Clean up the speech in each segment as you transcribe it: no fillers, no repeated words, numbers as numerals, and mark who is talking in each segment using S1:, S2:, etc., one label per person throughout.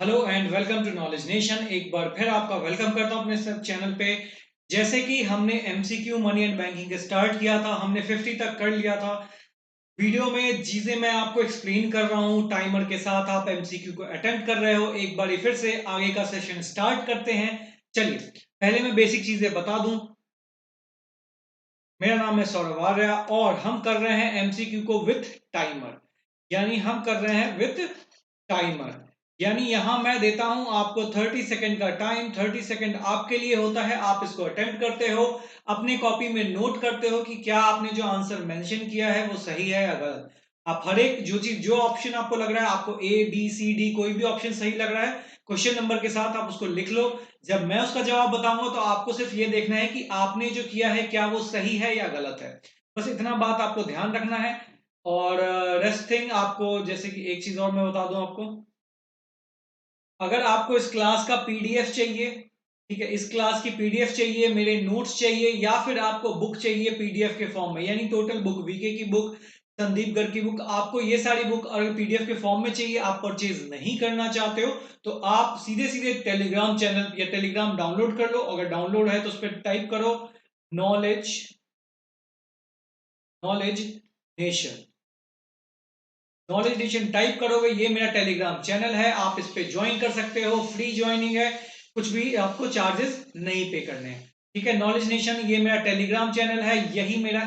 S1: Hello and welcome to knowledge nation. एक बार फिर आपका वेलकम करता हूं अपने सब चैनल पे। जैसे कि हमने MCQ money and banking start किया था, हमने 50 तक कर लिया था। वीडियो में चीजें मैं आपको एक्सप्लेन कर रहा हूं टाइमर के साथ, आप एमसीक्यू को अटेम्प्ट कर रहे हो। एक बार फिर से आगे का सेशन स्टार्ट करते हैं। चलिए, पहले मैं बेसिक चीजें बता दूं। मेरा नाम है सौरभ आर्य और हम कर रहे हैं एमसीक्यू को विथ टाइमर, यानी हम कर रहे हैं विथ टाइमर। यानी यहां मैं देता हूं आपको 30 सेकंड का टाइम। 30 सेकंड आपके लिए होता है, आप इसको अटेम्प्ट करते हो, अपनी कॉपी में नोट करते हो कि क्या आपने जो आंसर मेंशन किया है वो सही है या गलत। आप हर एक जो चीज, जो ऑप्शन आपको लग रहा है, आपको ए बी सी डी कोई भी ऑप्शन सही लग रहा है, क्वेश्चन नंबर के साथ आप उसको लिख लो। जब मैं उसका जवाब बताऊंगा तो आपको सिर्फ ये देखना है कि आपने जो किया है क्या वो सही है या गलत है। बस इतना बात आपको ध्यान रखना है। और रेस्ट थिंग आपको, जैसे कि एक चीज और मैं बता दूं आपको, अगर आपको इस क्लास का पीडीएफ चाहिए, ठीक है, इस क्लास की पीडीएफ चाहिए, मेरे नोट्स चाहिए, या फिर आपको बुक चाहिए पीडीएफ के फॉर्म में, यानी टोटल बुक, वीके की बुक, संदीप गर्ग की बुक, आपको ये सारी बुक अगर पीडीएफ के फॉर्म में चाहिए, आप परचेज नहीं करना चाहते हो, तो आप सीधे सीधे टेलीग्राम चैनल या टेलीग्राम डाउनलोड कर लो। अगर डाउनलोड है तो उस पर टाइप करो knowledge knowledge nation. Knowledge edition type करोगे, ये मेरा टेलीग्राम चैनल है, आप इस पे ज्वाइन कर सकते हो, फ्री ज्वाइनिंग है, कुछ भी आपको चार्जेस नहीं पे करने हैं। ठीक है, नॉलेज नेशन ये मेरा टेलीग्राम चैनल है, यही मेरा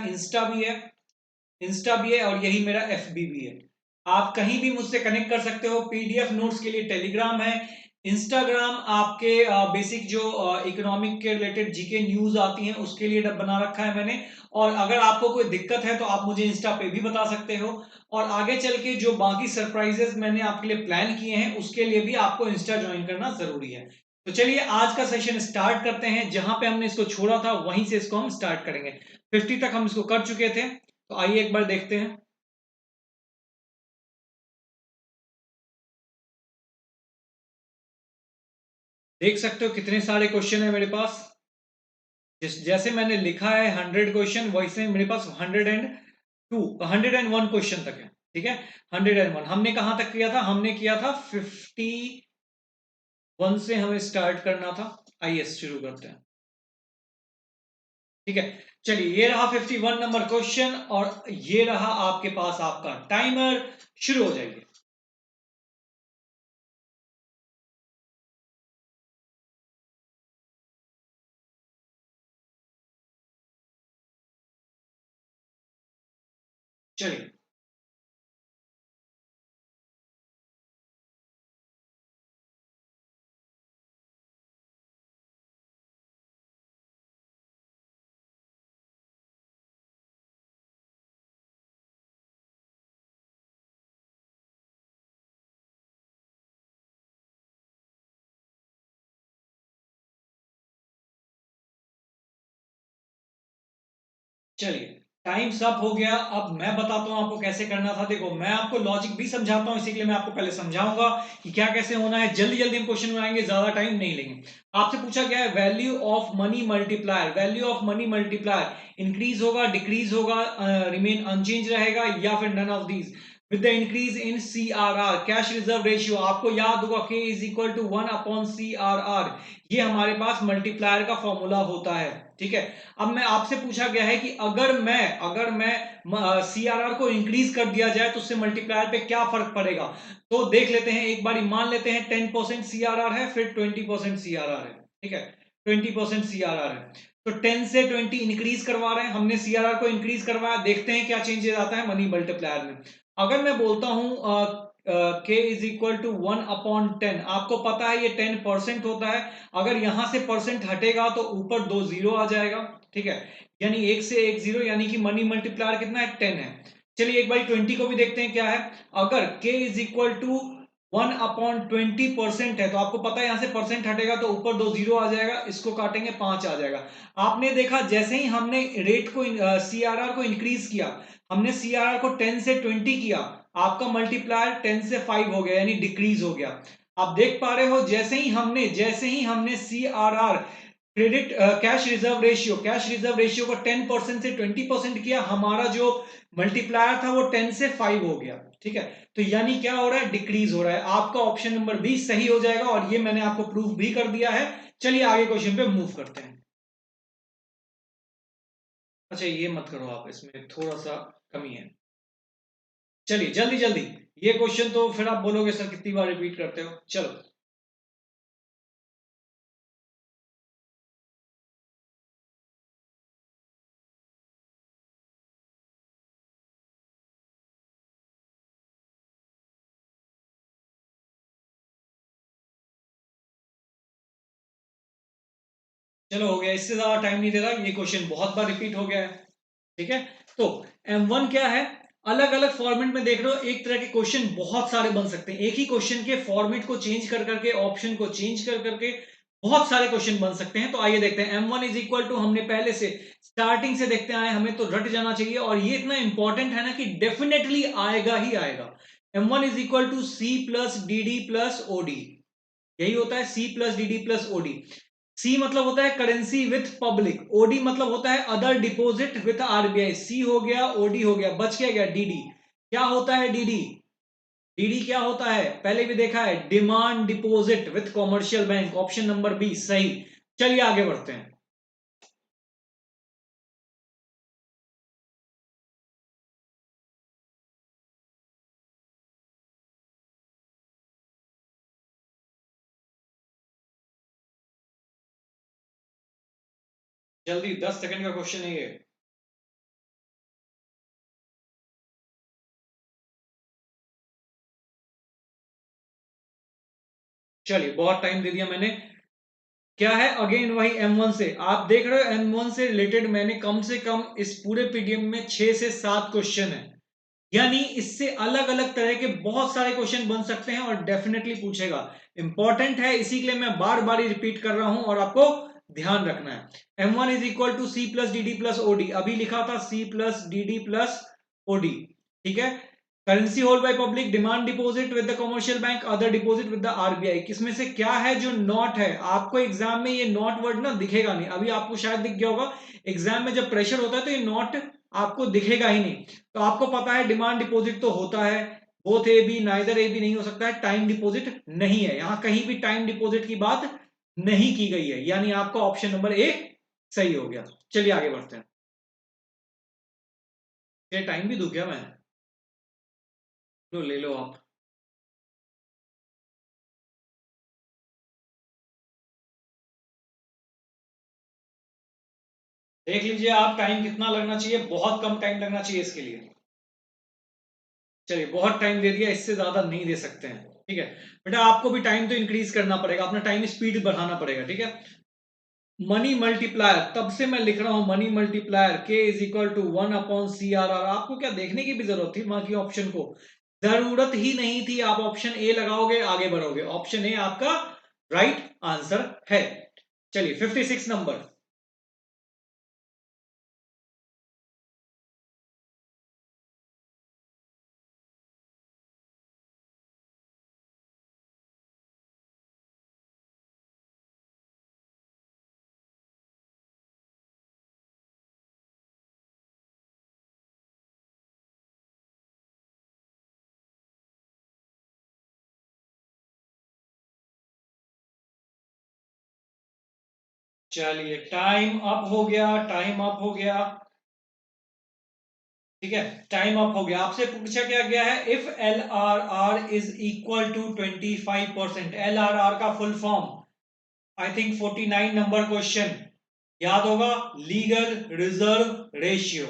S1: इंस्टा भी है और यही मेरा एफबी भी है। आप कहीं भी मुझसे कनेक्ट कर सकते हो। पीडीएफ नोट्स के लिए टेलीग्राम है। इंस्टाग्राम आपके बेसिक जो इकोनॉमिक के रिलेटेड जीके न्यूज आती हैं उसके लिए बना रखा है मैंने। और अगर आपको कोई दिक्कत है तो आप मुझे इंस्टा पे भी बता सकते हो। और आगे चल के जो बाकी सरप्राइजेस मैंने आपके लिए प्लान किए हैं उसके लिए भी आपको इंस्टा ज्वाइन करना जरूरी है। तो चलिए आज का सेशन स्टार्ट करते हैं। जहां पे हमने इसको छोड़ा था वहीं से इसको हम स्टार्ट करेंगे। 50 तक हम इसको कर चुके थे, तो आइए एक बार देखते हैं। देख सकते हो कितने सारे क्वेश्चन है मेरे पास। जैसे मैंने लिखा है 100 क्वेश्चन, वैसे मेरे पास 101 क्वेश्चन तक है। ठीक है, 101 हमने कहां तक किया था, हमने किया था 51 से हमें स्टार्ट करना था। आइए शुरू करते हैं। ठीक है, चलिए ये रहा 51 नंबर क्वेश्चन और ये रहा आपके पास आपका टाइमर। शुरू हो जाइए। चलिए, चलिए, टाइम अप हो गया। अब मैं बताता हूं आपको कैसे करना था। देखो, मैं आपको लॉजिक भी समझाता हूं, इसी के लिए मैं आपको पहले समझाऊंगा कि क्या कैसे होना है। जल्दी जल्दी हम क्वेश्चन बनाएंगे, ज्यादा टाइम नहीं लेंगे। आपसे पूछा गया है value of money multiplier. Value of money multiplier increase होगा, डिक्रीज होगा, रिमेन अनचेंज रहेगा, या फिर none of these. With the increase in CRR, cash reserve ratio, आपको याद होगा K is equal to 1/CRR। ये हमारे पास मल्टीप्लायर का फॉर्मूला होता है। ठीक है, अब मैं आपसे पूछा गया है कि अगर मैं CRR को इंक्रीज कर दिया जाए तो उससे मल्टीप्लायर पे क्या फर्क पड़ेगा। तो देख लेते हैं, एक बार मान लेते हैं 10% CRR है, फिर 20% CRR है। ठीक है, 20% CRR है, तो 10 से 20 इंक्रीज करवा रहे हैं, हमने CRR को इंक्रीज करवाया। देखते हैं क्या चेंजेस आता है मनी मल्टीप्लायर में। अगर मैं बोलता हूं K इज इक्वल टू 1/10, आपको पता है ये 10% होता है। अगर यहां से परसेंट हटेगा तो ऊपर 2 जीरो आ जाएगा। ठीक है, यानी एक से एक जीरो, यानी कि मनी मल्टीप्लायर कितना है, 10 है। चलिए एक बार 20 को भी देखते हैं क्या है। अगर K इज इक्वल टू 1/20% है, तो आपको पता है यहां से परसेंट हटेगा तो ऊपर 2 जीरो आ जाएगा, इसको काटेंगे 5 आ जाएगा। आपने देखा जैसे ही हमने रेट को, CRR को इंक्रीज किया, हमने CRR को 10 से 20 किया, आपका मल्टीप्लायर 10 से 5 हो गया, यानी डिक्रीज हो गया। आप देख पा रहे हो जैसे ही हमने CRR, credit cash reserve ratio को 10% से 20% किया, हमारा जो मल्टीप्लायर था वो 10 से 5 हो गया। ठीक है, तो यानी क्या हो रहा है, डिक्रीज हो रहा है। आपका ऑप्शन नंबर बी सही हो जाएगा और ये मैंने आपको प्रूफ भी कर दिया है। चलिए आगे क्वेश्चन पे मूव करते हैं। अच्छा ये मत करो आप, इसमें थोड़ा सा कमी है। चलिए जल्दी जल्दी, ये क्वेश्चन तो फिर आप बोलोगे सर कितनी बार रिपीट करते हो। चलो चलो हो गया, इससे ज्यादा टाइम नहीं दे रहा, ये क्वेश्चन बहुत बार रिपीट हो गया है। ठीक है, तो M1 क्या है, अलग अलग फॉर्मेट में देख रहे हो, एक तरह के क्वेश्चन बहुत सारे बन सकते हैं, एक ही क्वेश्चन के फॉर्मेट को चेंज कर करके, ऑप्शन को चेंज कर करके बहुत सारे क्वेश्चन बन सकते हैं। तो आइए देखते हैं, M1 इज इक्वल टू, हमने पहले से स्टार्टिंग से देखते आए, हमें तो रट जाना चाहिए और ये इतना इंपॉर्टेंट है ना कि डेफिनेटली आएगा ही आएगा। M1 is equal to C plus D D plus OD, यही होता है C plus D D plus OD. C मतलब होता है करेंसी विथ पब्लिक, ओडी मतलब होता है अदर डिपॉजिट विथ आरबीआई। सी हो गया, ओडी हो गया, बच क्या गया डीडी। क्या होता है डीडी, डीडी क्या होता है, पहले भी देखा है, demand deposit with commercial bank, option number B सही। चलिए आगे बढ़ते हैं। जल्दी, 10 सेकंड का क्वेश्चन है ये। चलिए बहुत टाइम दे दिया मैंने। क्या है, अगेन वही M1 से, आप देख रहे हो M1 से रिलेटेड मैंने कम से कम इस पूरे पीडीएफ में 6 से 7 क्वेश्चन है, यानी इससे अलग अलग तरह के बहुत सारे क्वेश्चन बन सकते हैं और डेफिनेटली पूछेगा। इंपॉर्टेंट है, इसी के लिए मैं बार बार ही रिपीट कर रहा हूं और आपको ध्यान रखना है। M1 is equal to C plus D D plus OD, अभी लिखा था C plus D D plus OD. ठीक है, currency hold by public, demand deposit with the commercial bank, other deposit with the RBI. किसमें से क्या है जो नॉट है, आपको एग्जाम में ये नॉट वर्ड ना दिखेगा नहीं, अभी आपको शायद दिख गया होगा, एग्जाम में जब प्रेशर होता है तो ये नॉट आपको दिखेगा ही नहीं। तो आपको पता है डिमांड डिपॉजिट तो होता है, both A B, neither A B नहीं हो सकता है, टाइम डिपॉजिट नहीं है, यहां कहीं भी टाइम डिपॉजिट की बात नहीं की गई है, यानी आपका ऑप्शन नंबर ए सही हो गया। चलिए आगे बढ़ते हैं। ये टाइम भी दूं क्या मैं, लो ले लो आप। देख लीजिए आप, टाइम कितना लगना चाहिए, बहुत कम टाइम लगना चाहिए इसके लिए। चलिए बहुत टाइम दे दिया, इससे ज्यादा नहीं दे सकते हैं। ठीक है बेटा, आपको भी टाइम तो इंक्रीज करना पड़ेगा, अपना टाइम स्पीड बढ़ाना पड़ेगा। ठीक है, मनी मल्टीप्लायर, तब से मैं लिख रहा हूं मनी मल्टीप्लायर के इज इक्वल टू 1/CRR। आपको क्या देखने की भी जरूरत थी बाकी ऑप्शन को, जरूरत ही नहीं थी, आप ऑप्शन ए लगाओगे आगे बढ़ोगे, ऑप्शन ए आपका राइट आंसर है। चलिए 56 नंबर। चलिए टाइम अप हो गया, टाइम अप हो गया। ठीक है, टाइम अप हो गया। आपसे पूछा क्या गया है, if L R R is equal to 25%, L R R का full form I think 49 number question याद होगा, लीगल रिजर्व रेशियो।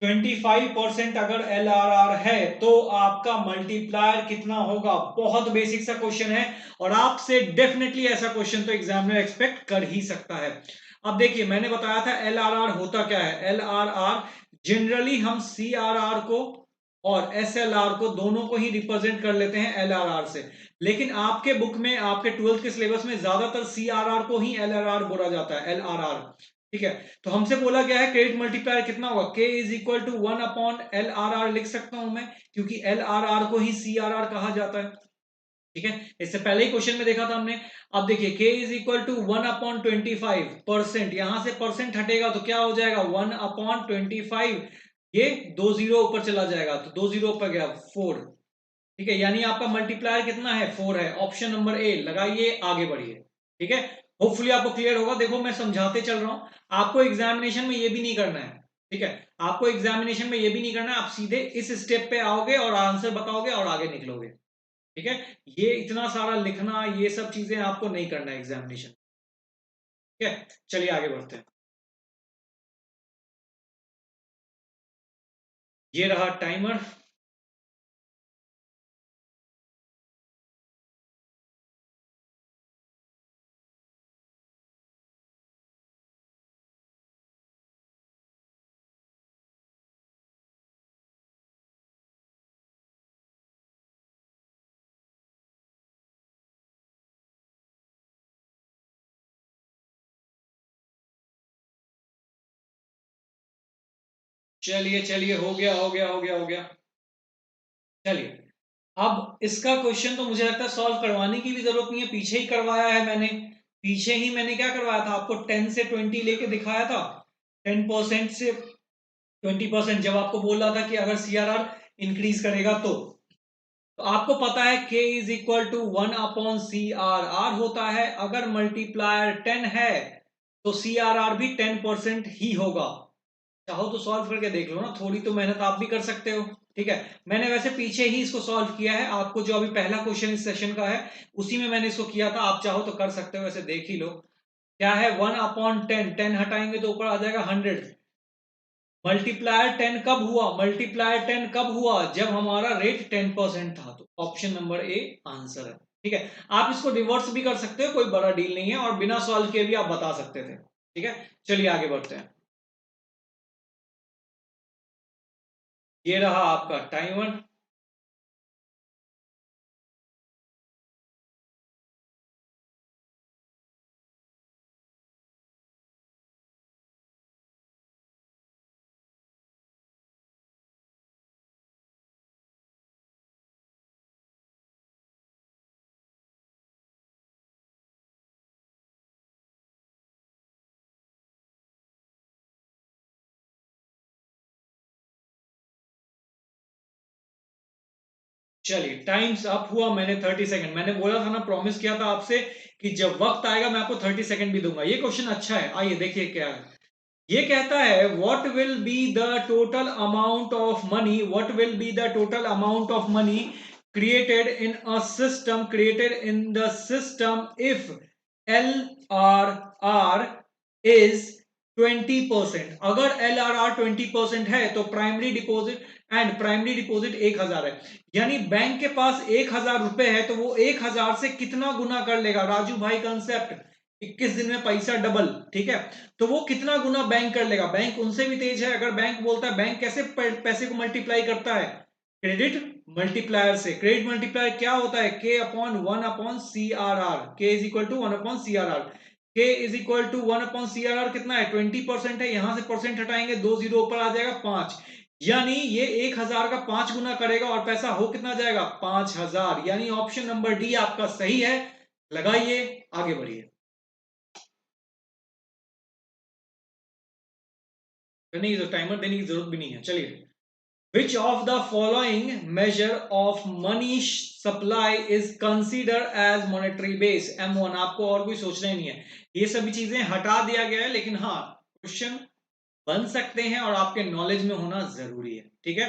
S1: 25% अगर एल आर आर है तो आपका मल्टीप्लायर कितना होगा, बहुत बेसिक सा क्वेश्चन है और आपसे डेफिनेटली ऐसा क्वेश्चन तो एग्जामिनर एक्सपेक्ट कर ही सकता है। अब देखिए मैंने बताया था एल आर आर होता क्या है, एल आर आर जनरली हम सी आर आर को और एस एल आर को दोनों को ही रिप्रेजेंट कर लेते हैं एल आर आर से, लेकिन आपके बुक में आपके 12th के सिलेबस में ज्यादातर सी आर आर को ही एल आर आर बोला जाता है, एल आर आर। ठीक है, तो हमसे बोला गया है क्रेडिट मल्टीप्लायर कितना होगा, के इज इक्वल टू 1/LRR लिख सकता हूं मैं, क्योंकि एल आर आर को ही सी आर आर कहा जाता है। ठीक है, इससे पहले ही क्वेश्चन में देखा था हमने। अब देखिए के इज इक्वल टू 1/25%, यहां से परसेंट हटेगा तो क्या हो जाएगा 1/25, ये 2 जीरो ऊपर चला जाएगा तो 2 जीरो ऊपर गया 4, ठीक है, यानी आपका मल्टीप्लायर कितना है, 4 है। ऑप्शन नंबर ए लगाइए, आगे बढ़िए। ठीक है, होपफुली आपको क्लियर होगा। देखो मैं समझाते चल रहा हूं, आपको एग्जामिनेशन में ये भी नहीं करना है। ठीक है, आपको एग्जामिनेशन में ये भी नहीं करना है, आप सीधे इस स्टेप पे आओगे और आंसर बताओगे और आगे निकलोगे। ठीक है, ये इतना सारा लिखना, ये सब चीजें आपको नहीं करना है एग्जामिनेशन। ठीक है, चलिए आगे बढ़ते हैं। ये रहा टाइमर। चलिए चलिए, हो गया हो गया हो गया हो गया। चलिए, अब इसका क्वेश्चन तो मुझे लगता है सॉल्व करवाने की भी जरूरत नहीं है, पीछे ही करवाया है मैंने। पीछे ही मैंने क्या करवाया था, आपको 10 से 20 लेके दिखाया था। 10% से 20%, जब आपको बोल रहा था कि अगर सीआरआर इंक्रीज करेगा तो आपको पता है k is equal to 1/CRR होता है। अगर मल्टीप्लायर 10 है तो सीआरआर भी 10% ही होगा। चाहो तो सॉल्व करके देख लो ना, थोड़ी तो मेहनत आप भी कर सकते हो। ठीक है, मैंने वैसे पीछे ही इसको सॉल्व किया है, आपको जो अभी पहला क्वेश्चन इस सेशन का है उसी में मैंने इसको किया था। आप चाहो तो कर सकते हो, वैसे देख ही लो। क्या है, 1/10, 10 हटाएंगे तो ऊपर आ जाएगा 100। मल्टीप्लायर 10 कब हुआ, मल्टीप्लायर 10 कब हुआ, जब हमारा रेट 10% था। तो ऑप्शन नंबर ए आंसर है। ठीक है, आप इसको रिवर्स भी कर सकते हो, कोई बड़ा डील नहीं है, और बिना सॉल्व किए भी आप बता सकते थे। ठीक है, चलिए आगे बढ़ते हैं। ये रहा आपका टाइमर। चलिए, टाइम्स अप हुआ, मैंने 30 सेकंड, मैंने बोला था ना, प्रॉमिस किया था आपसे कि जब वक्त आएगा मैं आपको 30 सेकंड भी दूंगा। ये क्वेश्चन अच्छा है, आइए देखिए क्या है। ये कहता है what will be the total amount of money, what will be the total amount of money created in the system if LRR is 20%। अगर LRR 20% है तो primary deposit, and primary deposit 1000 है, यानी बैंक के पास 1000 रुपए है तो वो 1000 से कितना गुना कर लेगा। राजू भाई कंसेप्ट, 21 दिन में पैसा डबल। ठीक है, तो वो कितना गुना बैंक कर लेगा। बैंक उनसे भी तेज है। अगर बैंक बोलता है, बैंक कैसे पैसे को मल्टीप्लाई करता है, क्रेडिट मल्टीप्लायर से। क्रेडिट मल्टीप्लायर क्या होता है, k/1/CRR, k is equal to 1/CRR। k is equal to 1/CRR कितना है, 20% है, यहां से परसेंट हटाएंगे, 2 जीरो ऊपर आ जाएगा 5। यानी ये 1000 का 5 गुना करेगा और पैसा हो कितना जाएगा, 5000। यानी ऑप्शन नंबर डी आपका सही है। लगाइए, आगे बढ़िए। नहीं तो टाइमर देने की जरूरत भी नहीं है। चलिए, Which of the following measure of money supply is considered as monetary base? M1, आपको और कोई सोचना ही नहीं है, ये सभी चीजें हटा दिया गया है, लेकिन हाँ क्वेश्चन बन सकते हैं और आपके नॉलेज में होना जरूरी है। ठीक है,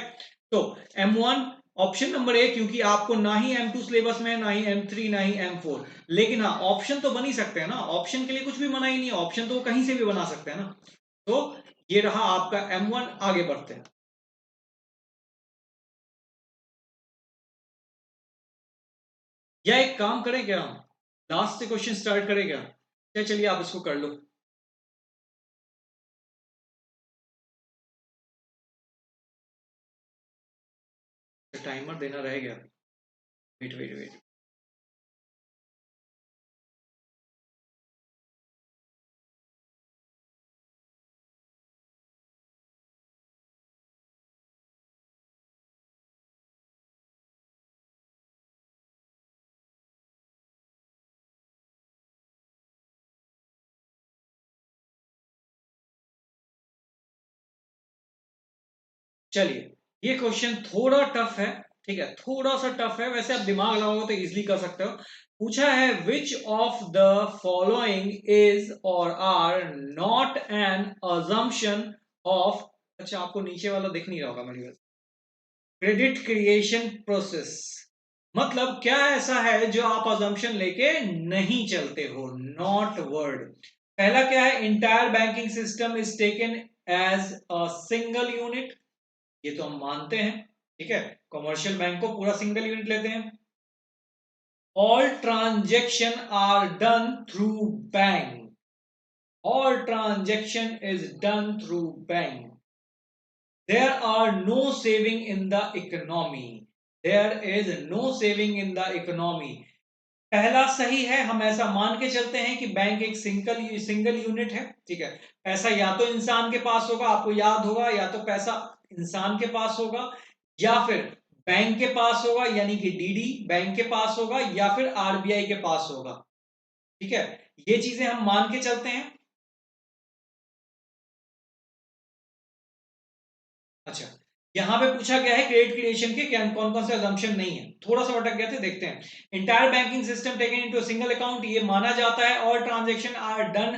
S1: तो M1 ऑप्शन नंबर ए, क्योंकि आपको ना ही M2 सिलेबस में, ना ही M3, ना ही M4, लेकिन हाँ ऑप्शन तो बन ही सकते हैं ना, ऑप्शन के लिए कुछ भी मना ही नहीं है, ऑप्शन तो वो कहीं से भी बना सकते हैं ना। तो ये रहा आपका M1। आगे बढ़ते हैं। या एक काम करें क्या, हम लास्ट से क्वेश्चन स्टार्ट करें क्या, चलिए आप इसको कर लो। टाइमर देना रह गया। Wait wait wait. चलिए, ये क्वेश्चन थोड़ा टफ है, ठीक है, थोड़ा सा टफ है, वैसे आप दिमाग लगाओगे तो इजीली कर सकते हो। पूछा है which of the following is or are not an assumption of, अच्छा आपको नीचे वाला दिख नहीं रहा होगा मेरी वजह, क्रेडिट क्रिएशन प्रोसेस, मतलब क्या ऐसा है जो आप अजम्पशन लेके नहीं चलते हो, नॉट वर्ड। पहला क्या है, entire banking system is taken as a single unit, ये तो हम मानते हैं, ठीक है, कमर्शियल बैंक को पूरा सिंगल यूनिट लेते हैं। All transaction are done through bank, all transaction is done through bank, there are no saving in the economy, there is no saving in the economy. पहला सही है, हम ऐसा मान के चलते हैं कि बैंक एक सिंगल यूनिट है, ठीक है, पैसा या तो इंसान के पास होगा, आपको याद होगा, या तो पैसा इंसान के पास होगा या फिर बैंक के पास होगा, यानी कि डीडी बैंक के पास होगा या फिर आरबीआई के पास होगा, ठीक है, ये चीजें हम मान के चलते हैं। अच्छा, यहां पे पूछा गया है क्रेडिट क्रिएशन के क्या कौन कौन से अजम्पशन नहीं है, थोड़ा सा भटक गया थे, देखते हैं। Entire banking system taken into single account, ये माना जाता है। All transaction are done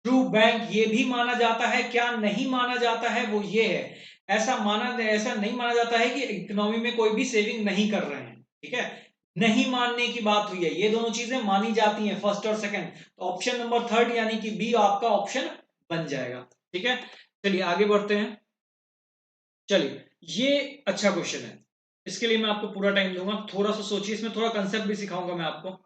S1: through bank, ये भी माना जाता है। क्या नहीं माना जाता है वो ये है, ऐसा नहीं माना जाता है कि इकोनॉमी में कोई भी सेविंग नहीं कर रहे हैं, ठीक है, नहीं मानने की बात हुई है, ये दोनों चीजें मानी जाती हैं, फर्स्ट और सेकंड। तो ऑप्शन नंबर थर्ड यानी कि बी आपका ऑप्शन बन जाएगा, ठीक है। चलिए आगे बढ़ते हैं। चलिए, ये अच्छा क्वेश्चन है, इसके लिए मैं आपको पूरा टाइम दूंगा, थोड़ा सा सोचिए, इसमें थोड़ा कंसेप्ट भी सिखाऊंगा मैं आपको।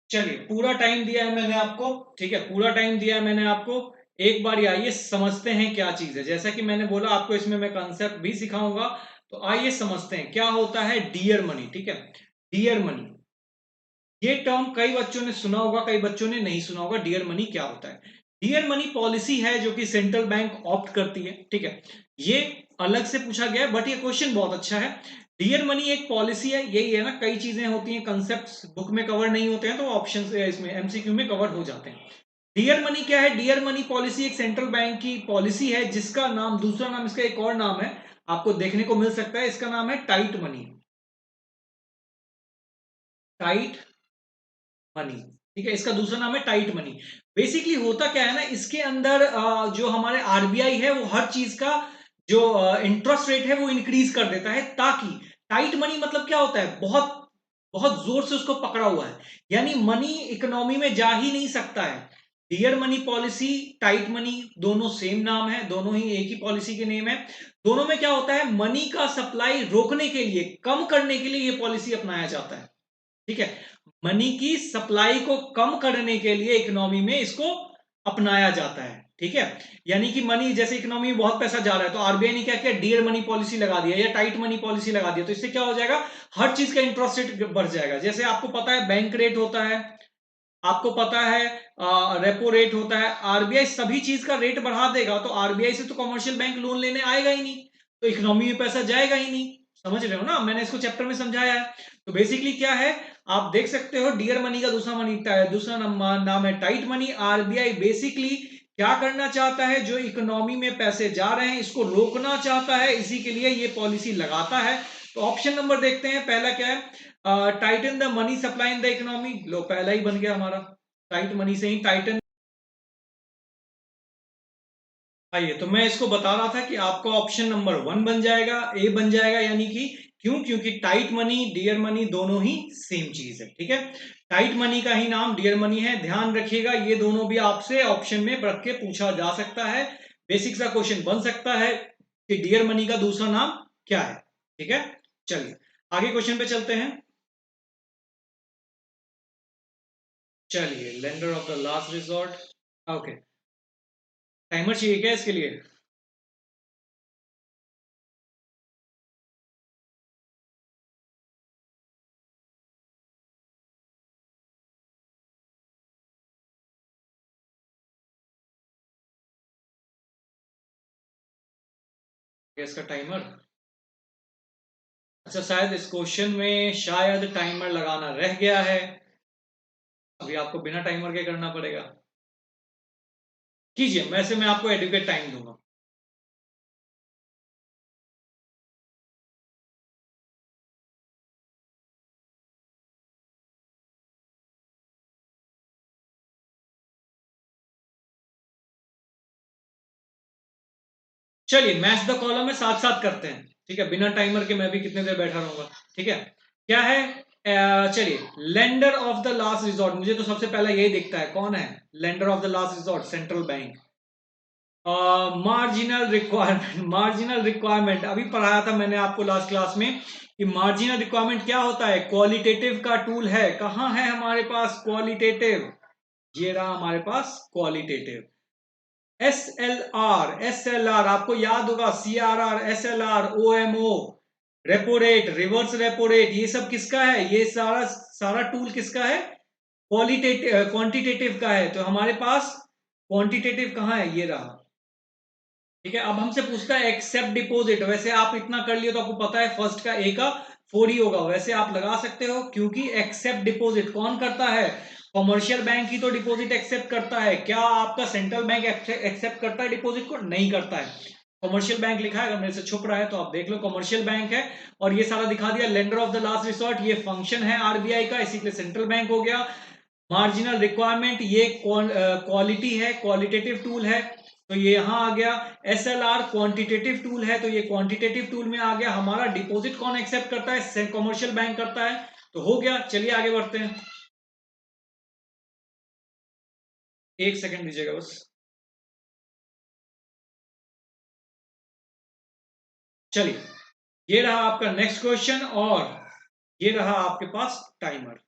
S1: चलिए, पूरा टाइम दिया है मैंने आपको, ठीक है, पूरा टाइम दिया है मैंने आपको। एक बार आइए समझते हैं क्या चीज है, जैसा कि मैंने बोला आपको इसमें मैं कंसेप्ट भी सिखाऊंगा। तो आइए समझते हैं क्या होता है डियर मनी, ठीक है, डियर मनी, ये टर्म कई बच्चों ने सुना होगा, कई बच्चों ने नहीं सुना होगा। डियर मनी क्या होता है? डियर मनी पॉलिसी है जो कि सेंट्रल बैंक ऑप्ट करती है, ठीक है, ये अलग से पूछा गया है, बट ये क्वेश्चन बहुत अच्छा है। डियर मनी एक पॉलिसी है, यही है ना, कई चीजें होती हैं, कंसेप्ट बुक में कवर नहीं होते हैं तो ऑप्शन इसमें एमसीक्यू में कवर हो जाते हैं। डियर मनी क्या है? डियर मनी पॉलिसी एक सेंट्रल बैंक की पॉलिसी है जिसका नाम, दूसरा नाम इसका एक और नाम है, आपको देखने को मिल सकता है, इसका नाम है टाइट मनी, टाइट मनी, ठीक है, इसका दूसरा नाम है टाइट मनी। बेसिकली होता क्या है ना, इसके अंदर जो हमारे आरबीआई है वो हर चीज का जो इंटरेस्ट रेट है वो इंक्रीज कर देता है, ताकि टाइट मनी मतलब क्या होता है, बहुत बहुत जोर से उसको पकड़ा हुआ है, यानी मनी इकोनॉमी में जा ही नहीं सकता है। Dear money policy, tight money, दोनों सेम नाम है, दोनों ही एक ही पॉलिसी के नेम है। दोनों में क्या होता है, मनी का सप्लाई रोकने के लिए, कम करने के लिए ये पॉलिसी अपनाया जाता है, ठीक है, मनी की सप्लाई को कम करने के लिए इकोनॉमी में इसको अपनाया जाता है, ठीक है, यानी कि मनी, जैसे इकोनॉमी में बहुत पैसा जा रहा है तो आरबीआई ने क्या किया, डियर मनी पॉलिसी लगा दिया या टाइट मनी पॉलिसी लगा दिया, तो इससे क्या हो जाएगा, हर चीज का इंटरेस्ट रेट बढ़ जाएगा। जैसे आपको पता है बैंक रेट होता है, आपको पता है रेपो रेट होता है, आरबीआई सभी चीज का रेट बढ़ा देगा तो आरबीआई से तो कमर्शियल बैंक लोन लेने आएगा ही नहीं, तो इकोनॉमी में पैसा जाएगा ही नहीं। समझ रहे हो ना, मैंने इसको चैप्टर में समझाया है। तो बेसिकली क्या है, आप देख सकते हो डियर मनी का दूसरा मनी, दूसरा नाम है टाइट मनी। आरबीआई बेसिकली क्या करना चाहता है, जो इकोनॉमी में पैसे जा रहे हैं इसको रोकना चाहता है, इसी के लिए ये पॉलिसी लगाता है। तो ऑप्शन नंबर देखते हैं, पहला क्या है, tighten the money supply in the economy, लो पहला ही बन गया हमारा, टाइट मनी से ही टाइटन। आइए, तो मैं इसको बता रहा था कि आपका ऑप्शन नंबर वन बन जाएगा, ए बन जाएगा, यानी कि क्यों, क्योंकि टाइट मनी डियर मनी दोनों ही सेम चीज है, ठीक है, टाइट मनी का ही नाम डियर मनी है, ध्यान रखिएगा, ये दोनों भी आपसे ऑप्शन में रख के पूछा जा सकता है, बेसिक सा क्वेश्चन बन सकता है कि डियर मनी का दूसरा नाम क्या है, ठीक है। चलिए आगे क्वेश्चन पे चलते हैं। चलिए, lender of the last resort, okay, timer चाहिए क्या इसके लिए? इसका टाइमर, अच्छा शायद इस क्वेश्चन में शायद टाइमर लगाना रह गया है, अभी आपको बिना टाइमर के करना पड़ेगा। कीजिए, वैसे मैं आपको एडुकेट टाइम दूंगा। चलिए मैच द कॉलम में साथ साथ करते हैं, ठीक है, बिना टाइमर के मैं भी कितने देर बैठा रहूंगा। ठीक है, क्या है, चलिए, lender of the last resort, मुझे तो सबसे पहला यही दिखता है, कौन है lender of the last resort? Central bank. Marginal requirement, marginal requirement अभी पढ़ाया था मैंने आपको लास्ट क्लास में कि मार्जिनल रिक्वायरमेंट क्या होता है, क्वालिटेटिव का टूल है। कहां है हमारे पास क्वालिटेटिव? ये रहा हमारे पास क्वालिटेटिव। एस एल आर आपको याद होगा, CRR, SLR, OMO, repo rate, reverse repo rate, ये सब किसका है? ये सारा सारा टूल किसका है? क्वालिटेटिव क्वांटिटेटिव का है। तो हमारे पास क्वांटिटेटिव कहां है? ये रहा। ठीक है, अब हमसे पूछता है एक्सेप्ट डिपॉजिट। वैसे आप इतना कर लिए तो आपको पता है फर्स्ट का ए का 4 ही होगा, वैसे आप लगा सकते हो, क्योंकि एक्सेप्ट डिपॉजिट कौन करता है? कमर्शियल बैंक ही तो डिपॉजिट एक्सेप्ट करता है। क्या आपका सेंट्रल बैंक एक्सेप्ट करता है डिपॉजिट को? नहीं करता है। कमर्शियल बैंक लिखा है, अगर मेरे से छुप रहा है तो आप देख लो, कमर्शियल बैंक है। और ये सारा दिखा दिया, lender of the last resort, ये फंक्शन है आरबीआई का, इसी के लिए सेंट्रल बैंक हो गया। मार्जिनल रिक्वायरमेंट ये क्वालिटी है, क्वालिटेटिव टूल है, तो ये यहां आ गया। SLR क्वांटिटेटिव टूल है, तो ये क्वांटिटेटिव टूल में आ गया। हमारा डिपॉजिट कौन एक्सेप्ट करता है? कमर्शियल बैंक करता है, तो हो गया। चलिए आगे बढ़ते हैं, एक सेकंड दीजिएगा बस। चलिए, ये रहा आपका नेक्स्ट क्वेश्चन, और ये रहा आपके पास टाइमर।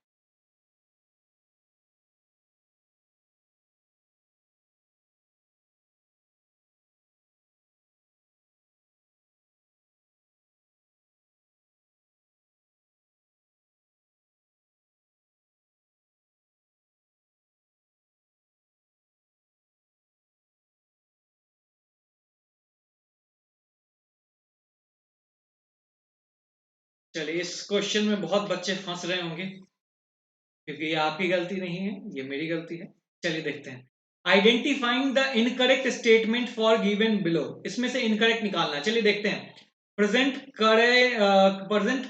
S1: चलिए, इस क्वेश्चन में बहुत बच्चे फंस रहे होंगे, क्योंकि ये आपकी गलती नहीं है, ये मेरी गलती है। चलिए देखते हैं, identifying the incorrect statement for given below, इसमें से इनकरेक्ट निकालना है। चलिए देखते हैं, present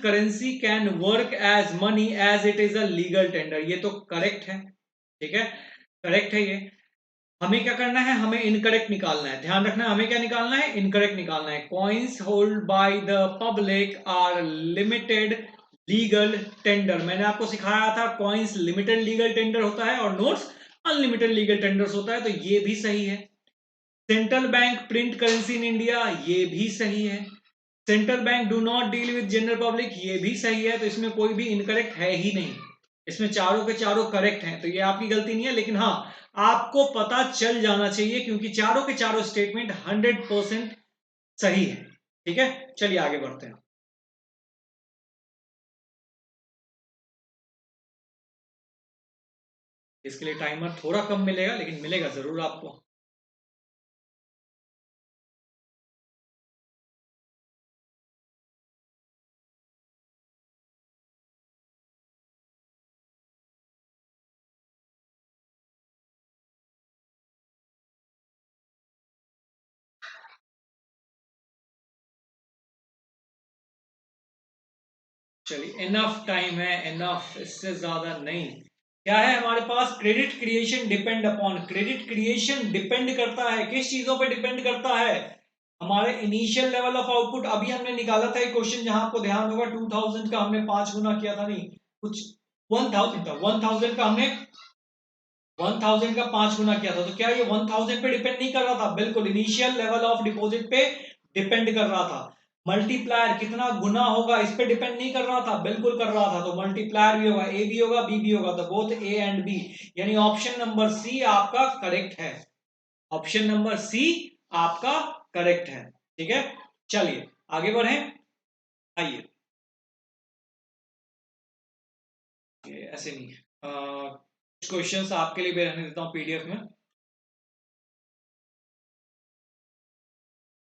S1: currency can work as money as it is a legal tender, ये तो करेक्ट है। ठीक है, करेक्ट है ये। हमें क्या करना है? हमें इनकरेक्ट निकालना है, ध्यान रखना, हमें क्या निकालना है? इनकरेक्ट निकालना है। Coins hold by the public are limited legal tender, मैंने आपको सिखाया था कॉइन्स लिमिटेड लीगल टेंडर होता है और नोट्स अनलिमिटेड लीगल टेंडर्स होता है, तो ये भी सही है। Central bank print currency in India, ये भी सही है। Central bank do not deal with general public, ये भी सही है। तो इसमें कोई भी इनकरेक्ट है ही नहीं, इसमें चारों के चारों करेक्ट हैं, तो ये आपकी गलती नहीं है। लेकिन हाँ, आपको पता चल जाना चाहिए, क्योंकि चारों के चारों स्टेटमेंट 100% सही है। ठीक है, चलिए आगे बढ़ते हैं। इसके लिए टाइमर थोड़ा कम मिलेगा, लेकिन मिलेगा जरूर आपको। चलिए, इनफ टाइम है, इनफ, इससे ज्यादा नहीं। क्या है हमारे पास? Credit creation depend upon, credit creation depend करता है, किस चीजों पे डिपेंड करता है? हमारे इनिशियल लेवल ऑफ आउटपुट, अभी हमने निकाला था एक क्वेश्चन, जहां आपको ध्यान होगा 2000 का हमने 5 गुना किया था, नहीं कुछ 1000 था, 1000 का हमने 1000 का 5 गुना किया था। तो क्या ये 1000 पे डिपेंड नहीं कर रहा था? बिल्कुल, इनिशियल लेवल ऑफ डिपॉजिट पे डिपेंड कर रहा था। मल्टीप्लायर कितना गुना होगा, इस पे डिपेंड नहीं कर रहा था? बिल्कुल कर रहा था। तो मल्टीप्लायर भी होगा, ए भी होगा, बी भी होगा, तो बोथ ए एंड बी, यानी ऑप्शन नंबर सी आपका करेक्ट है। ऑप्शन नंबर सी आपका करेक्ट है। ठीक है, चलिए आगे बढ़े, आइए। ये ऐसे नहीं है, कुछ क्वेश्चंस आपके लिए भी रहने देता हूँ पीडीएफ में।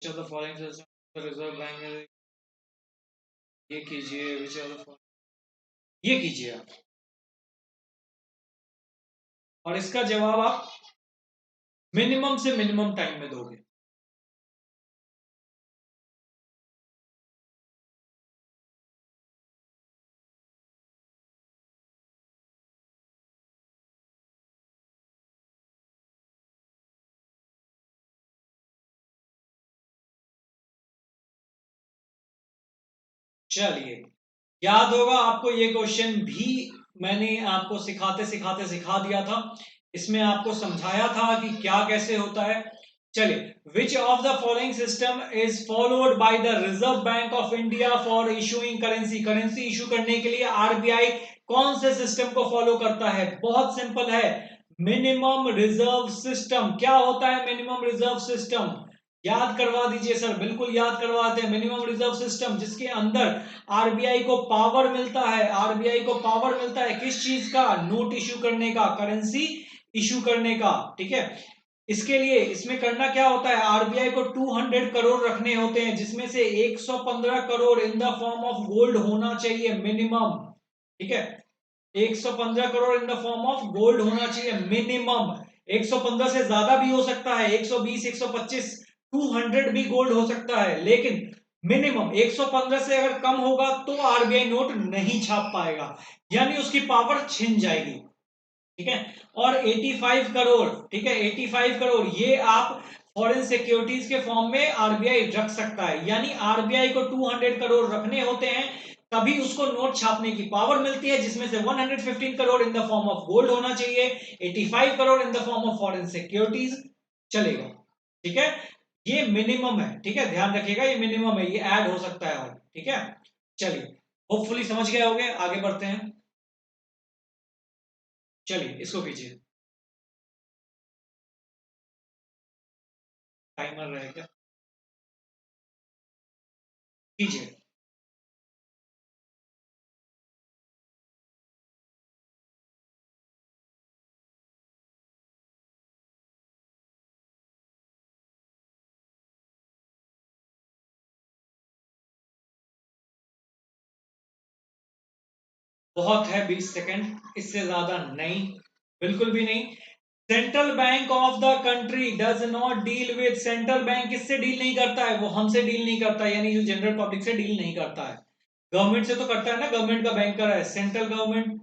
S1: चलो फॉलोइंग रिजर्व बैंक, ये कीजिए, ये कीजिए आप, और इसका जवाब आप मिनिमम से मिनिमम टाइम में दोगे। चलिए, याद होगा आपको ये क्वेश्चन भी, मैंने आपको सिखाते सिखाते सिखा दिया था। इसमें आपको समझाया था कि क्या कैसे होता है। चलिए, विच of the following system is followed by the reserve bank of India for issuing currency, currency issue करने के लिए आरबीआई कौन से सिस्टम को फॉलो करता है? बहुत सिंपल है, मिनिमम रिजर्व सिस्टम। क्या होता है मिनिमम रिजर्व सिस्टम? याद करवा दीजिए सर, बिल्कुल याद करवाते हैं। मिनिमम रिजर्व सिस्टम जिसके अंदर आरबीआई को पावर मिलता है, आरबीआई को पावर मिलता है किस चीज का? नोट इशू करने का, करेंसी इशू करने का। ठीक है, इसके लिए इसमें करना क्या होता है, आरबीआई को 200 करोड़ रखने होते हैं, जिसमें से 115 crore in the form of gold होना चाहिए मिनिमम। ठीक है, 115 crore in the form of gold होना चाहिए मिनिमम। 115 से ज्यादा भी हो सकता है, 120, 125, 200 भी गोल्ड हो सकता है, लेकिन मिनिमम 115 से अगर कम होगा तो आरबीआई नोट नहीं छाप पाएगा, यानी उसकी पावर छिन जाएगी। ठीक है, और 85 करोड़, ठीक है, 85 करोड़ ये आप फॉरेन सिक्योरिटीज के फॉर्म में आरबीआई रख सकता है, यानी आरबीआई को 200 करोड़ रखने होते हैं, तभी उसको नोट छापने की पावर मिलती है, जिसमें से 115 crore in the form of gold होना चाहिए, 85 crore in the form of foreign securities चलेगा। ठीक है, ये मिनिमम है। ठीक है, ध्यान रखिएगा, ये मिनिमम है, ये ऐड हो सकता है और। ठीक है, चलिए, होपफुली समझ गए होंगे, आगे बढ़ते हैं। चलिए, इसको कीजिए, टाइमर रहेगा, कीजिए। बहुत है 20 सेकंड, इससे ज्यादा नहीं, बिल्कुल भी नहीं। Central bank of the country does not deal with, central bank किससे डील नहीं करता है? वो हमसे डील नहीं करता, यानी जो जनरल पब्लिक से डील नहीं करता है। गवर्नमेंट से तो करता है ना, गवर्नमेंट का बैंकर है सेंट्रल गवर्नमेंट,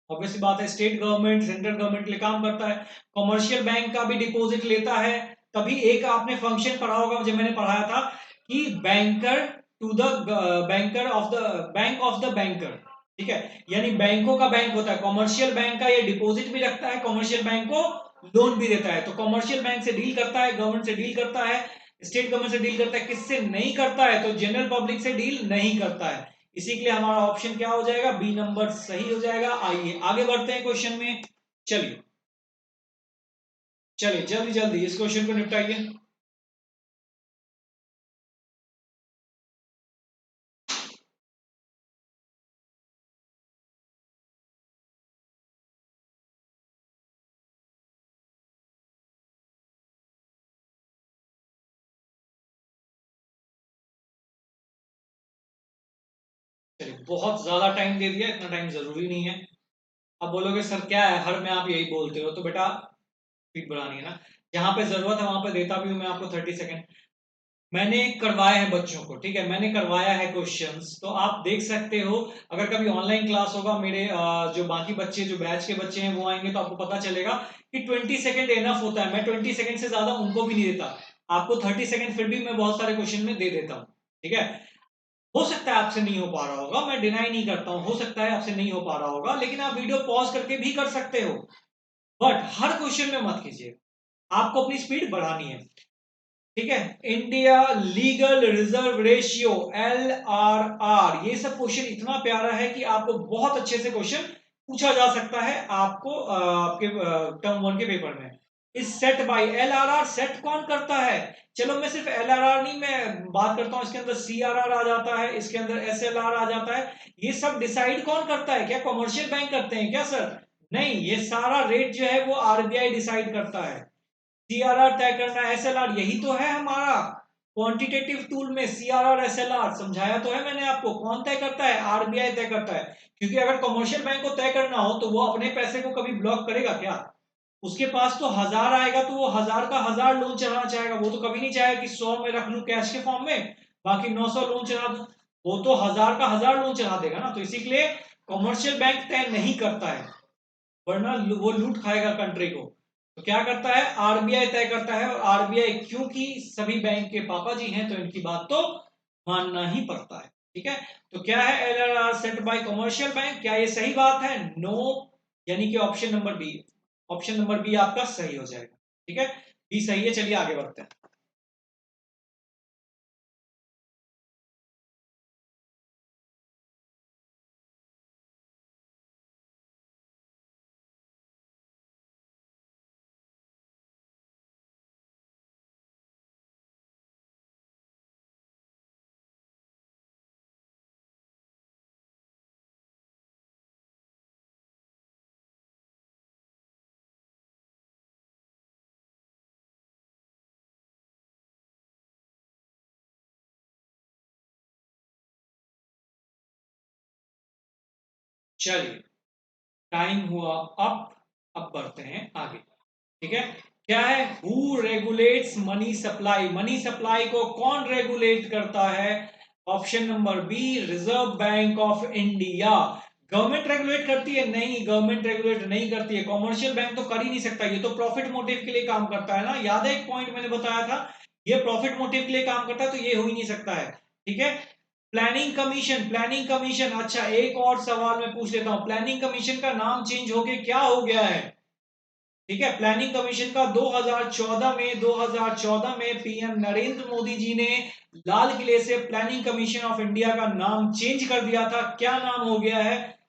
S1: ऑब्वियसली बात है, स्टेट गवर्नमेंट सेंट्रल गवर्नमेंट के लिए काम करता है। कमर्शियल बैंक का भी डिपॉजिट लेता है। तभी एक आपने फंक्शन पढ़ा होगा, जब मैंने पढ़ाया था कि banker to the banker of the bank of the banker. ठीक है, यानी बैंकों का बैंक होता है कमर्शियल बैंक का, ये डिपॉजिट भी रखता है, कमर्शियल बैंक को लोन भी देता है। तो कमर्शियल बैंक से डील करता है, गवर्नमेंट से डील करता है, स्टेट गवर्नमेंट से डील करता है। किससे नहीं करता है? तो जनरल पब्लिक से डील नहीं करता है। इसी के लिए हमारा ऑप्शन क्या हो जाएगा? बी नंबर सही हो जाएगा। आइए आगे बढ़ते हैं क्वेश्चन में। चलिए, चलिए जल्दी जल्दी इस क्वेश्चन को निपटाइए। चलिए, बहुत ज्यादा टाइम दे दिया, इतना टाइम जरूरी नहीं है। अब बोलोगे सर क्या है, हर में आप यही बोलते हो, तो बेटा स्पीड बढ़ानी है ना, जहां पे जरूरत है वहां पे देता भी हूं मैं आपको 30 सेकंड। मैंने करवाया है बच्चों को, ठीक है, मैंने करवाया है क्वेश्चंस, तो आप देख सकते हो। अगर कभी ऑनलाइन क्लास होगा, मेरे जो बाकी बच्चे, जो बैच के बच्चे हैं वो आएंगे, तो आपको पता चलेगा कि 20 सेकंड एनफ होता है। मैं 20 सेकंड से ज्यादा उनको भी नहीं देता, आपको 30 सेकंड फिर भी मैं बहुत सारे क्वेश्चन में दे देता हूँ। ठीक है, हो सकता है आपसे नहीं हो पा रहा होगा, मैं डिनाई नहीं करता हूं, हो सकता है आपसे नहीं हो पा रहा होगा, लेकिन आप वीडियो पॉज करके भी कर सकते हो, बट हर क्वेश्चन में मत कीजिए, आपको अपनी स्पीड बढ़ानी है। ठीक है, India legal reserve ratio, LRR, ये सब क्वेश्चन इतना प्यारा है कि आपको बहुत अच्छे से क्वेश्चन पूछा जा सकता है, आपको आपके टर्म वन के पेपर में। इस सेट बाय LRR, सेट कौन करता है? चलो मैं सिर्फ LRR नहीं, मैं बात करता हूं, इसके अंदर CRR आ जाता है, इसके अंदर SLR आ जाता है। ये सब डिसाइड कौन करता है? क्या कमर्शियल बैंक करते हैं क्या सर? नहीं, ये सारा रेट जो है वो आरबीआई डिसाइड करता है। सीआरआर तय करना है, SLR, यही तो है हमारा क्वांटिटेटिव टूल में सीआरआर एसएलआर समझाया तो है मैंने आपको, कौन तय करता है? आरबीआई तय करता है। क्योंकि अगर कमर्शियल बैंक को तय करना हो तो वो अपने पैसे को कभी ब्लॉक करेगा क्या? उसके पास तो 1000 आएगा तो वो 1000 का 1000 लोन चढ़ाना चाहेगा। वो तो कभी नहीं चाहेगा कि 100 में रख लूं कैश के फॉर्म में, बाकी 900 लोन चढ़ा दूं। वो तो 1000 का 1000 लोन चढ़ा देगा ना। तो इसी के लिए कमर्शियल बैंक तय नहीं करता है, वरना वो लूट खाएगा कंट्री को। तो क्या करता है? आरबीआई तय करता है। और आरबीआई क्योंकि सभी बैंक के पापा जी हैं तो इनकी बात तो मानना ही पड़ता है। ठीक है, तो क्या है LRR set by commercial bank, क्या ये सही बात है? नो, यानी कि option number B, option number B आपका सही हो जाएगा। ठीक है, बी सही है। चलिए आगे बढ़ते हैं। चलिए, टाइम हुआ अप, अब बढ़ते हैं आगे। ठीक है, क्या है? Who regulates money supply, money supply को कौन रेगुलेट करता है? Option number B, reserve bank of India. Government regulate करती है? नहीं, गवर्नमेंट रेगुलेट नहीं करती है। कॉमर्शियल बैंक तो कर ही नहीं सकता, ये तो प्रॉफिट मोटिव के लिए काम करता है ना। याद है एक पॉइंट मैंने बताया था, ये प्रॉफिट मोटिव के लिए काम करता है, तो ये हो ही नहीं सकता है। ठीक है, प्लानिंग कमीशन, प्लानिंग कमीशन। अच्छा, एक और सवाल मैं पूछ लेता हूं, प्लानिंग कमीशन का नाम चेंज होके क्या हो गया है? ठीक है, प्लानिंग कमीशन का 2014 में पीएम नरेंद्र मोदी जी ने लाल किले से प्लानिंग कमीशन ऑफ इंडिया का नाम चेंज कर दिया था। क्या नाम हो गया है?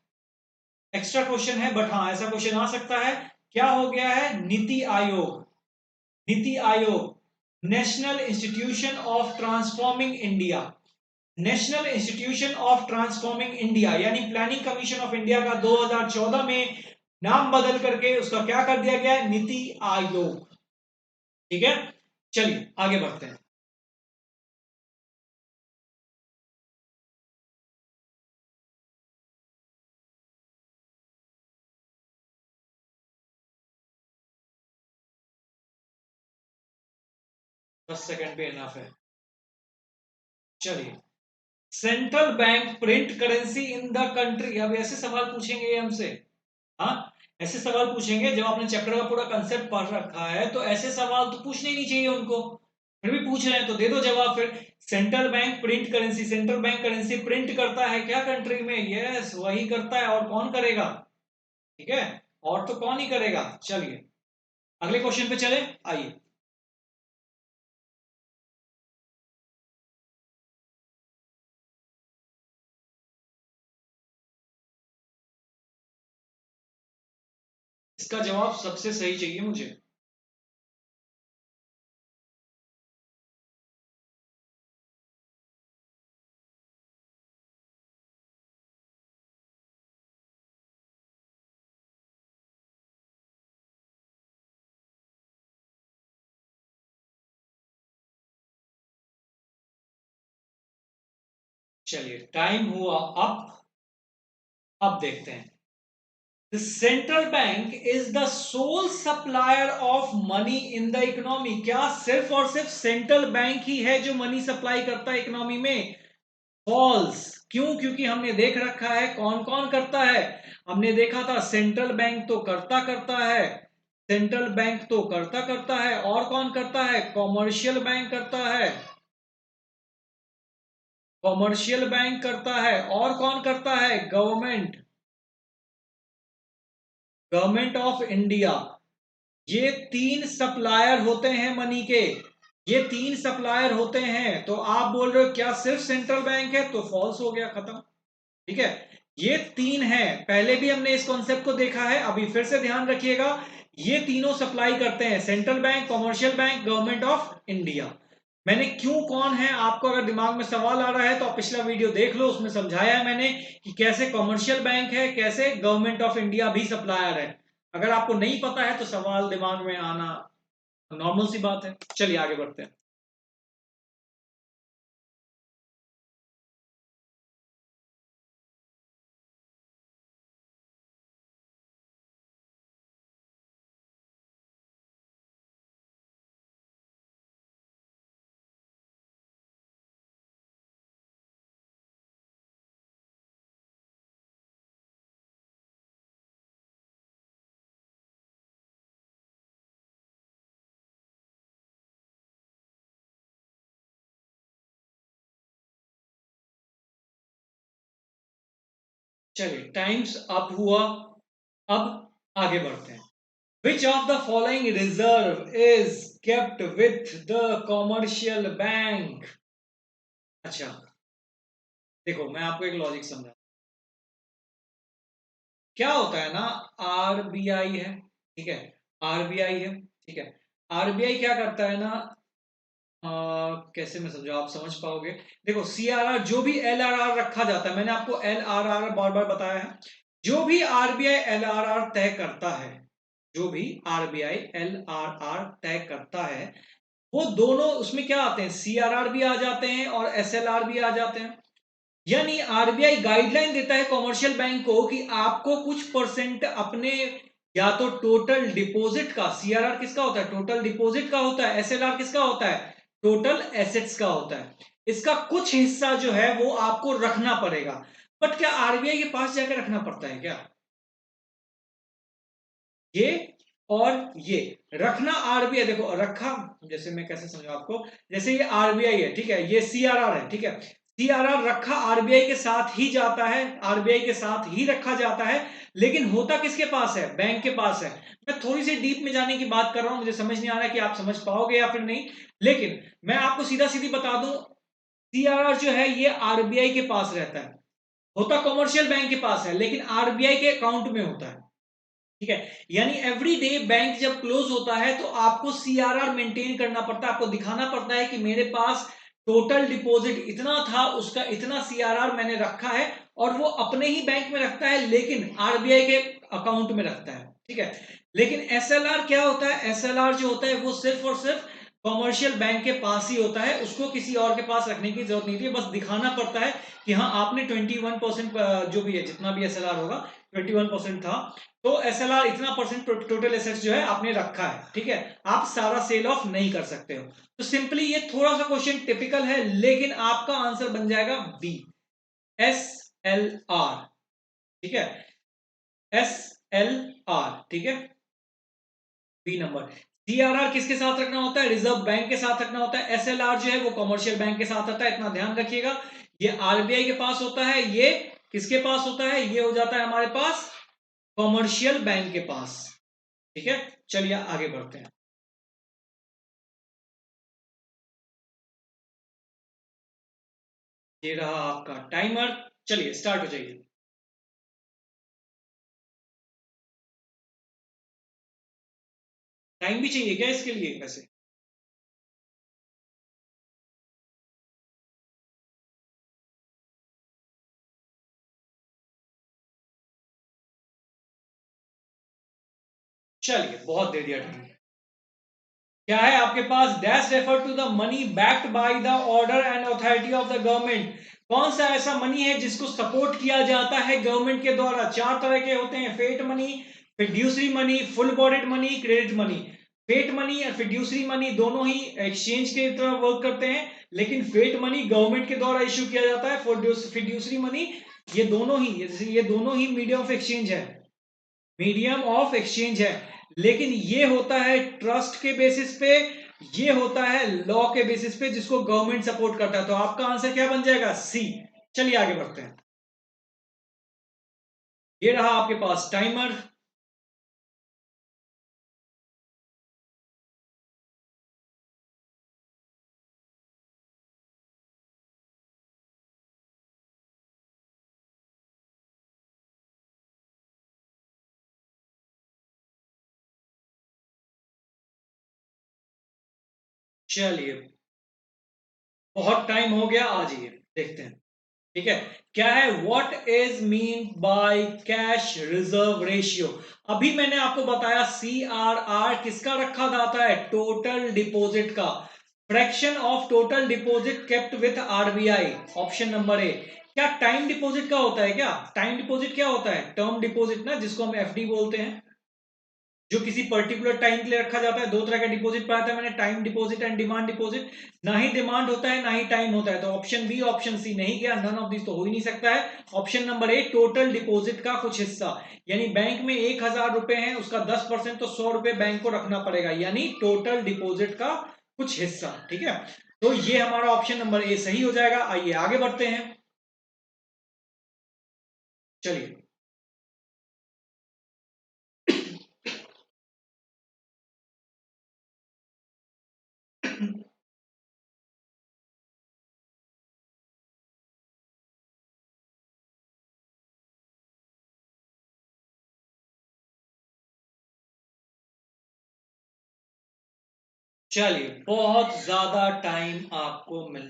S1: एक्स्ट्रा क्वेश्चन है, बट हाँ ऐसा क्वेश्चन आ सकता है। क्या हो गया है? NITI Aayog, NITI Aayog, national institution of transforming India, national institution of transforming India, यानी प्लानिंग कमीशन ऑफ इंडिया का 2014 में नाम बदल करके उसका क्या कर दिया गया है? नीति आयोग। ठीक है, चलिए आगे बढ़ते हैं। 10 सेकंड पे इनफ है। चलिए, central bank print currency in the country. अब ऐसे सवाल पूछेंगे ये हमसे, हाँ ऐसे सवाल पूछेंगे। जब आपने चैप्टर का पूरा कंसेप्ट पढ़ रखा है तो ऐसे सवाल तो पूछने ही नहीं चाहिए उनको, फिर भी पूछ रहे हैं तो दे दो जवाब फिर। Central bank print currency, central bank currency print करता है क्या कंट्री में? यस, वही करता है। और कौन करेगा? ठीक है, और तो कौन ही करेगा। चलिए अगले क्वेश्चन पे चले, आइए। इसका जवाब सबसे सही चाहिए मुझे। चलिए, टाइम हुआ अप, अब देखते हैं। The central bank is the sole supplier of money in the economy। क्या सिर्फ और सिर्फ सेंट्रल बैंक ही है जो मनी सप्लाई करता है इकोनॉमी में? फॉल्स। क्यों? क्योंकि हमने देख रखा है कौन कौन करता है। हमने देखा था सेंट्रल बैंक तो करता करता है, सेंट्रल बैंक तो करता करता है, और कौन करता है? कॉमर्शियल बैंक करता है, कॉमर्शियल बैंक करता है, और कौन करता है? Government, government of India. ये तीन सप्लायर होते हैं मनी के, ये तीन सप्लायर होते हैं। तो आप बोल रहे हो क्या सिर्फ सेंट्रल बैंक है? तो फॉल्स हो गया, खत्म। ठीक है, ये तीन है, पहले भी हमने इस कॉन्सेप्ट को देखा है, अभी फिर से ध्यान रखिएगा। ये तीनों सप्लाई करते हैं, central bank, commercial bank, government of India. मैंने क्यों कौन है, आपको अगर दिमाग में सवाल आ रहा है तो आप पिछला वीडियो देख लो, उसमें समझाया है मैंने कि कैसे कॉमर्शियल बैंक है, कैसे गवर्नमेंट ऑफ इंडिया भी सप्लायर है। अगर आपको नहीं पता है तो सवाल दिमाग में आना नॉर्मल सी बात है। चलिए आगे बढ़ते हैं। चलिए टाइम्स अप हुआ, अब आगे बढ़ते हैं। Which of the following reserve is kept with the commercial bank? अच्छा, देखो मैं आपको एक लॉजिक समझा। क्या होता है ना, आरबीआई है, ठीक है, आरबीआई है, ठीक है। आरबीआई क्या करता है ना, कैसे मैं समझा, आप समझ पाओगे। देखो सीआरआर, जो भी एलआरआर रखा जाता है, मैंने आपको एलआरआर बार बार बताया है, जो भी आरबीआई एलआरआर तय करता है, जो भी आरबीआई एलआरआर तय करता है, वो दोनों उसमें क्या आते हैं, सीआरआर भी आ जाते हैं और एसएलआर भी आ जाते हैं। यानी आरबीआई गाइडलाइन देता है कॉमर्शियल बैंक को कि आपको कुछ परसेंट अपने, या तो टोटल डिपॉजिट का, सीआरआर किसका होता है, टोटल डिपॉजिट का होता है, एसएलआर किसका होता है, टोटल एसेट्स का होता है, इसका कुछ हिस्सा जो है वो आपको रखना पड़ेगा। बट क्या आरबीआई के पास जाकर रखना पड़ता है क्या? ये और ये रखना आरबीआई, देखो रखा, जैसे मैं कैसे समझाऊं आपको, जैसे ये आरबीआई है, ठीक है, ये सीआरआर है, ठीक है, सीआरआर रखा आरबीआई के साथ ही जाता है, आरबीआई के साथ ही रखा जाता है, लेकिन होता किसके पास है, बैंक के पास है। मैं थोड़ी सी डीप में जाने की बात कर रहा हूं, मुझे समझ नहीं आ रहा है कि आप समझ पाओगे या फिर नहीं, लेकिन मैं आपको सीधा सीधी बता दूं, सीआरआर जो है ये आरबीआई के पास रहता है, होता कॉमर्शियल बैंक के पास है, लेकिन आरबीआई के अकाउंट में होता है, ठीक है। यानी एवरी डे बैंक जब क्लोज होता है तो आपको सीआरआर मेंटेन करना पड़ता है, आपको दिखाना पड़ता है कि मेरे पास टोटल डिपॉजिट इतना था, उसका इतना सीआरआर मैंने रखा है, और वो अपने ही बैंक में रखता है लेकिन आरबीआई के अकाउंट में रखता है, ठीक है। लेकिन एसएलआर क्या होता है, एसएलआर जो होता है वो सिर्फ और सिर्फ कॉमर्शियल बैंक के पास ही होता है, उसको किसी और के पास रखने की जरूरत नहीं थी, बस दिखाना पड़ता है कि हाँ आपने 21% जो भी है, जितना भी एसएलआर होगा 21% था, तो एसएलआर इतना परसेंट टोटल एसेट्स जो है आपने रखा है, ठीक है। आप सारा सेल ऑफ नहीं कर सकते हो। तो सिंपली ये थोड़ा सा क्वेश्चन टिपिकल है, लेकिन आपका आंसर बन जाएगा बी, एस एल आर, ठीक है, एस एल आर, ठीक है, बी नंबर। सीआरआर किसके साथ रखना होता है, रिजर्व बैंक के साथ रखना होता है, एसएलआर जो है वो कमर्शियल बैंक के साथ आता है, इतना ध्यान रखिएगा। ये आरबीआई के पास होता है, ये किसके पास होता है, ये हो जाता है हमारे पास कॉमर्शियल बैंक के पास, ठीक है। चलिए आगे बढ़ते हैं। ये रहा आपका टाइमर, चलिए स्टार्ट हो जाइए। टाइम भी चाहिए क्या इसके लिए वैसे? चलिए बहुत दे दिया टाइम। क्या है आपके पास, dash refer to the money backed by the order and authority of the government. कौन सा ऐसा मनी है जिसको सपोर्ट किया जाता है गवर्नमेंट के द्वारा? चार तरह के होते हैं, fiat money, fiduciary money, full bodied money, credit money. Fiat money और फिड्यूसरी मनी दोनों ही एक्सचेंज के तरह वर्क करते हैं, लेकिन फेट मनी गवर्नमेंट के द्वारा इश्यू किया जाता है, फिड्यूसरी मनी ये दोनों ही मीडियम ऑफ एक्सचेंज है, मीडियम ऑफ एक्सचेंज है, लेकिन ये होता है ट्रस्ट के बेसिस पे, ये होता है लॉ के बेसिस पे, जिसको गवर्नमेंट सपोर्ट करता है। तो आपका आंसर क्या बन जाएगा, सी। चलिए आगे बढ़ते हैं। ये रहा आपके पास टाइमर। चलिए बहुत टाइम हो गया, आ जाइए देखते हैं, ठीक है। क्या है, what is mean by cash reserve ratio? अभी मैंने आपको बताया सीआरआर किसका रखा जाता है, टोटल डिपॉजिट का, fraction of total deposit kept with RBI, option number A. क्या टाइम डिपॉजिट का होता है क्या, टाइम डिपॉजिट क्या होता है, टर्म डिपॉजिट ना, जिसको हम एफडी बोलते हैं, जो किसी पर्टिकुलर टाइम के लिए रखा जाता है। दो तरह का डिपॉजिट पढ़ा था मैंने, time deposit and demand deposit. ना ही डिमांड होता है ना ही टाइम होता है, तो ऑप्शन बी ऑप्शन सी नहीं गया, नन ऑफ दिस तो हो ही नहीं सकता है। Option number A, total deposit का कुछ हिस्सा, यानी बैंक में 1,000 रुपए है, उसका 10% तो 100 रुपए बैंक को रखना पड़ेगा, यानी टोटल डिपॉजिट का कुछ हिस्सा, ठीक है। तो ये हमारा ऑप्शन नंबर ए सही हो जाएगा। आइए आगे बढ़ते हैं। चलिए। चलिए, बहुत ज्यादा टाइम आपको मिल।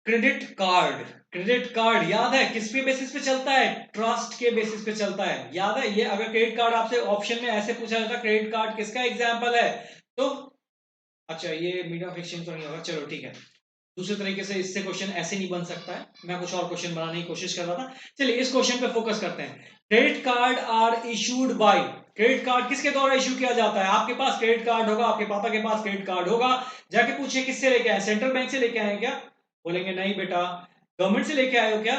S1: Credit card. क्रेडिट कार्ड याद है किस पे बेसिस पे चलता है? ट्रस्ट के बेसिस पे चलता है, याद है ये? अगर क्रेडिट कार्ड आपसे ऑप्शन में ऐसे पूछा जाता क्रेडिट कार्ड किसका एग्जांपल है, तो अच्छा ये मीडियम ऑफ एक्सचेंज तो नहीं होगा, चलो ठीक है। दूसरे तरीके से इससे क्वेश्चन ऐसे नहीं बन सकता है, मैं कुछ और क्वेश्चन बनाने की कोशिश कर रहा था। चलिए इस क्वेश्चन पे फोकस करते हैं। Credit card are issued by. Credit card किसके द्वारा इशू किया जाता है? आपके पास क्रेडिट कार्ड होगा, आपके पापा के पास क्रेडिट कार्ड होगा, जाके पूछिए किससे लेके आए? सेंट्रल बैंक से लेके आए क्या? बोलेंगे नहीं बेटा। गवर्नमेंट से लेके आए हो क्या?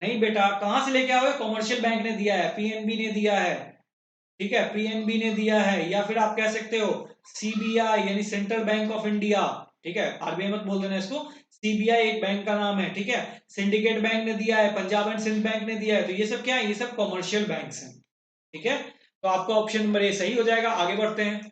S1: नहीं बेटा। कहां से लेके आए हो? कॉमर्शियल बैंक ने दिया है, पीएनबी ने दिया है, ठीक है, पीएनबी ने दिया है, या फिर आप कह सकते हो सीबीआई यानी सेंट्रल बैंक ऑफ इंडिया, ठीक है, आरबीआई मत बोल देना इसको, सीबीआई एक बैंक का नाम है, ठीक है, सिंडिकेट बैंक ने दिया है, पंजाब एंड सिंध बैंक ने दिया है, तो ये सब क्या है? ये सब कॉमर्शियल बैंक्स हैं, ठीक है। तो आपका ऑप्शन नंबर ए सही हो जाएगा। आगे बढ़ते हैं।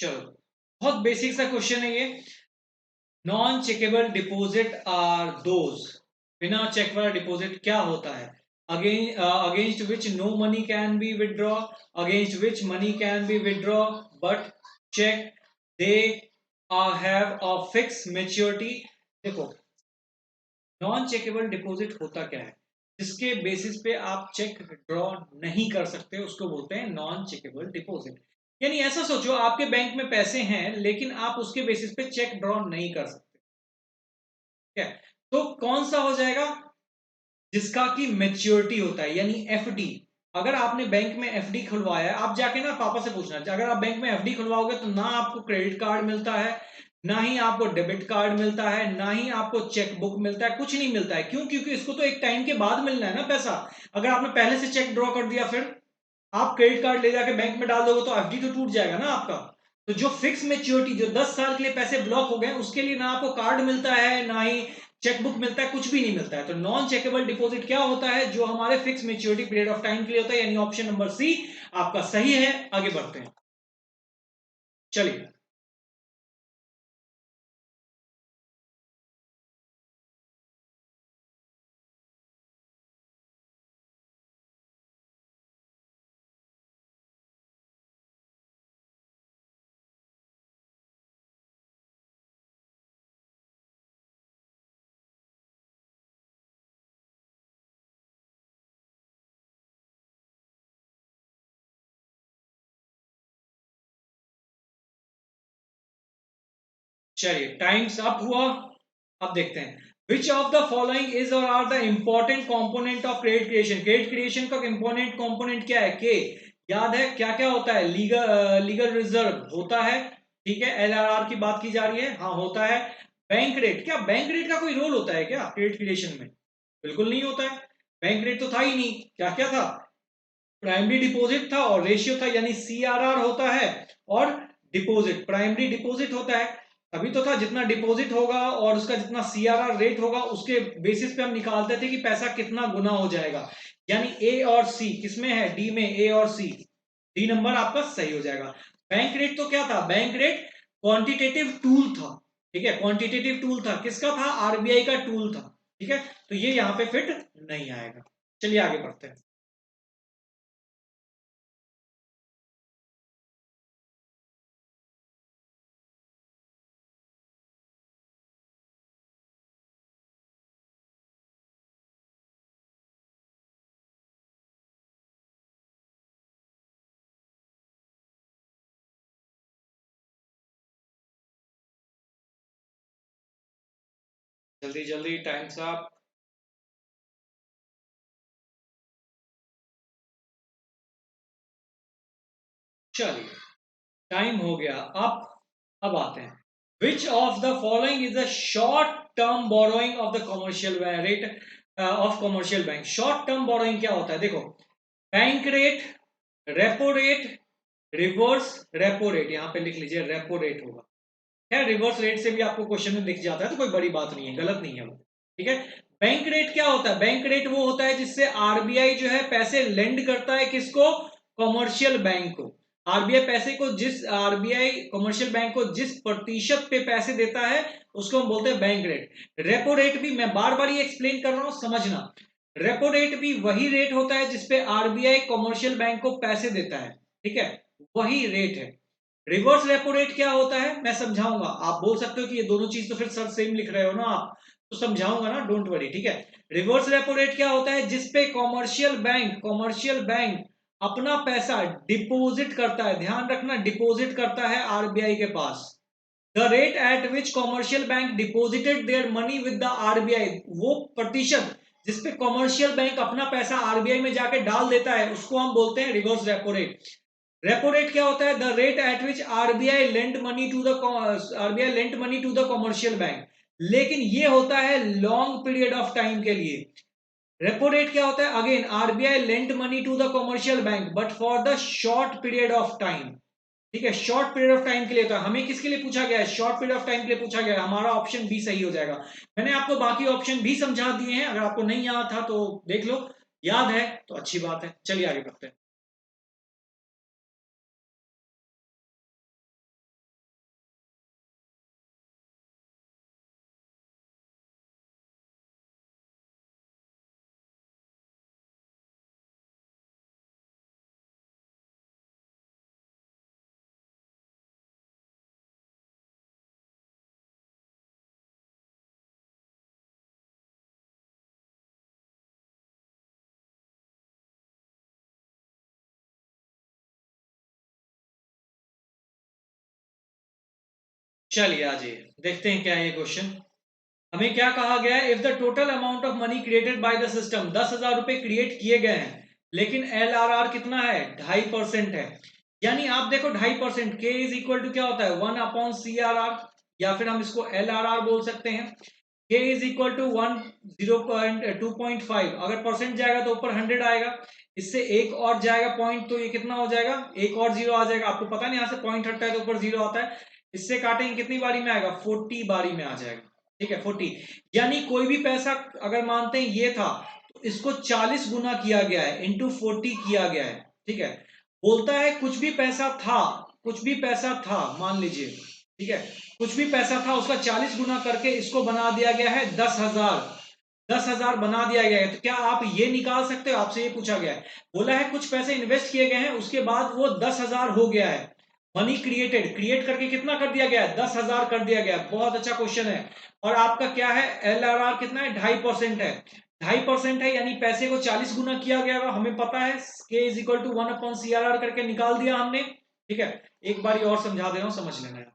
S1: चलो, बहुत बेसिक सा क्वेश्चन है ये। Non chequeable deposit are those. बिना चेक वाला डिपॉजिट क्या होता है? Against which no money can be withdraw, against which money can be withdraw but cheque they have a fix maturity. देखो, नॉन चेकेबल डिपॉजिट होता क्या है? जिसके बेसिस पे आप चेक ड्रॉ नहीं कर सकते उसको बोलते हैं नॉन चेकेबल डिपॉजिट। यानी ऐसा सोचो, आपके बैंक में पैसे हैं लेकिन आप उसके बेसिस पे चेक ड्रॉ नहीं कर सकते, ठीक है? तो कौन सा हो जाएगा? जिसका की मेच्योरिटी होता है, यानी एफडी। अगर आपने बैंक में एफडी खुलवाया है, आप जाके ना पापा से पूछना, अगर आप बैंक में एफडी खुलवाओगे तो ना आपको क्रेडिट कार्ड मिलता है, ना ही आपको डेबिट कार्ड मिलता है, ना ही आपको चेक बुक मिलता है, कुछ नहीं मिलता है। क्यों? क्योंकि इसको तो एक टाइम के बाद मिलना है ना पैसा। अगर आपने पहले से चेक ड्रॉ कर दिया, फिर आप क्रेडिट कार्ड ले जाके बैंक में डाल दोगे तो एफडी तो टूट जाएगा ना आपका। तो जो फिक्स मेच्योरिटी, जो 10 साल के लिए पैसे ब्लॉक हो गए, उसके लिए ना आपको कार्ड मिलता है, ना ही चेकबुक मिलता है, कुछ भी नहीं मिलता है। तो नॉन चेकेबल डिपॉजिट क्या होता है? जो हमारे fix maturity period of time के लिए होता है, यानी ऑप्शन नंबर सी आपका सही है। आगे बढ़ते हैं। चलिए। चलिए, टाइम्स अप हुआ। अब देखते हैं, which of the following is or are the important component of credit creation. Credit creation का इंपॉर्टेंट कंपोनेंट क्या है? के। याद है क्या क्या होता है? लीगल रिजर्व होता है, ठीक है, एलआरआर की बात की जा रही है, हाँ होता है। बैंक रेट, क्या बैंक रेट का कोई रोल होता है क्या क्रेडिट क्रिएशन में? बिल्कुल नहीं होता है। बैंक रेट तो था ही नहीं। क्या क्या था? प्राइमरी डिपॉजिट था और रेशियो था, यानी सीआरआर होता है, और डिपॉजिट, प्राइमरी डिपॉजिट होता है। तभी तो था, जितना डिपॉजिट होगा और उसका जितना सीआरआर रेट होगा उसके बेसिस पे हम निकालते थे कि पैसा कितना गुना हो जाएगा। यानी ए और सी किसमें है? डी में, ए और सी। डी नंबर आपका सही हो जाएगा। बैंक रेट तो क्या था? बैंक रेट क्वांटिटेटिव टूल था, ठीक है, क्वांटिटेटिव टूल था। किसका था? आरबीआई का टूल था, ठीक है। तो ये यहां पे फिट नहीं आएगा। चलिए आगे बढ़ते हैं। जल्दी जल्दी, टाइम्स अप। चलिए, टाइम हो गया। अब आते हैं, which of the following is the short term borrowing of the commercial rate of commercial bank. Short term borrowing क्या होता है? देखो, bank rate, repo rate, reverse repo rate. यहां पे लिख लीजिए रेपो रेट होगा। खैर, रिवर्स रेट से भी आपको क्वेश्चन में दिख जाता है तो कोई बड़ी बात नहीं है, गलत नहीं है वो। ठीक है। बैंक रेट क्या होता है? बैंक रेट वो होता है जिससे आरबीआई जो है पैसे लेंड करता है किसको? कॉमर्शियल बैंक को। आरबीआई कॉमर्शियल बैंक को जिस प्रतिशत पे पैसे देता है उसको हम बोलते हैं बैंक रेट। रेपो रेट भी मैं बार बार ये एक्सप्लेन कर रहा हूं, समझना। रेपो रेट भी वही रेट होता है जिसपे आरबीआई कॉमर्शियल बैंक को पैसे देता है। ठीक है, वही रेट है। रिवर्स रेपो रेट क्या होता है मैं समझाऊंगा। आप बोल सकते हो कि ये दोनों चीज तो फिर सर सेम लिख रहे हो ना आप, तो समझाऊंगा ना, डोंट वरी। ठीक है, रिवर्स रेपो रेट क्या होता है? जिसपे कॉमर्शियल बैंक अपना पैसा डिपॉजिट करता है। ध्यान रखना, डिपॉजिट करता है आरबीआई के पास। The rate at which commercial bank deposited their money with the RBI, वो प्रतिशत जिसपे कॉमर्शियल बैंक अपना पैसा आरबीआई में जाके डाल देता है उसको हम बोलते हैं reverse repo rate. Repo rate क्या होता है? The rate at which RBI lend money to the commercial bank. लेकिन ये होता है लॉन्ग पीरियड ऑफ टाइम के लिए। रेपो रेट क्या होता है? Again, RBI lend money to the commercial bank but for the short period of time. ठीक है, शॉर्ट पीरियड ऑफ टाइम के लिए था। हमें किसके लिए पूछा गया है? शॉर्ट पीरियड ऑफ टाइम के लिए पूछा गया है। हमारा ऑप्शन बी सही हो जाएगा। मैंने आपको बाकी ऑप्शन भी समझा दिए हैं, अगर आपको नहीं याद था तो देख लो। याद है तो अच्छी बात है। चलिए आगे बढ़ते हैं। चलिए आ जाइए, देखते हैं क्या है ये क्वेश्चन। हमें क्या कहा गया है? If the total amount of money created by the system, 10,000 रुपए क्रिएट किए गए हैं, लेकिन एल कितना है? 2.5% है। यानी आप देखो 2.5%, के इज इक्वल टू क्या होता है? 1/CRR, या फिर हम इसको LRR बोल सकते हैं। के इज इक्वल टू 2.5। अगर परसेंट जाएगा तो ऊपर 100 आएगा, इससे एक और जाएगा पॉइंट तो ये कितना हो जाएगा? एक और जीरो आ जाएगा। आपको पता नहीं, यहां से पॉइंट हटता है तो ऊपर जीरो आता है। इससे काटेंगे कितनी बारी में आएगा? 40 बारी में आ जाएगा। ठीक है, 40। यानी कोई भी पैसा अगर मानते हैं ये था तो इसको 40 गुना किया गया है, इंटू 40 किया गया है। ठीक है, बोलता है कुछ भी पैसा था, कुछ भी पैसा था मान लीजिए। ठीक है, कुछ भी पैसा था उसका 40 गुना करके इसको बना दिया गया है 10,000। 10,000 बना दिया गया है। तो क्या आप ये निकाल सकते हो? आपसे ये पूछा गया है। बोला है कुछ पैसे इन्वेस्ट किए गए हैं, उसके बाद वो 10,000 हो गया है। मनी क्रिएटेड, क्रिएट करके कितना कर दिया गया है? 10,000 कर दिया गया है। बहुत अच्छा क्वेश्चन है। और आपका क्या है? LRR कितना है? 2.5% है। 2.5% है, यानी पैसे को 40 गुना किया गया है, हमें पता है। के इज इक्वल टू 1/CRR करके निकाल दिया हमने। ठीक है, एक बार और समझा दे रहा हूं, समझ लेना है।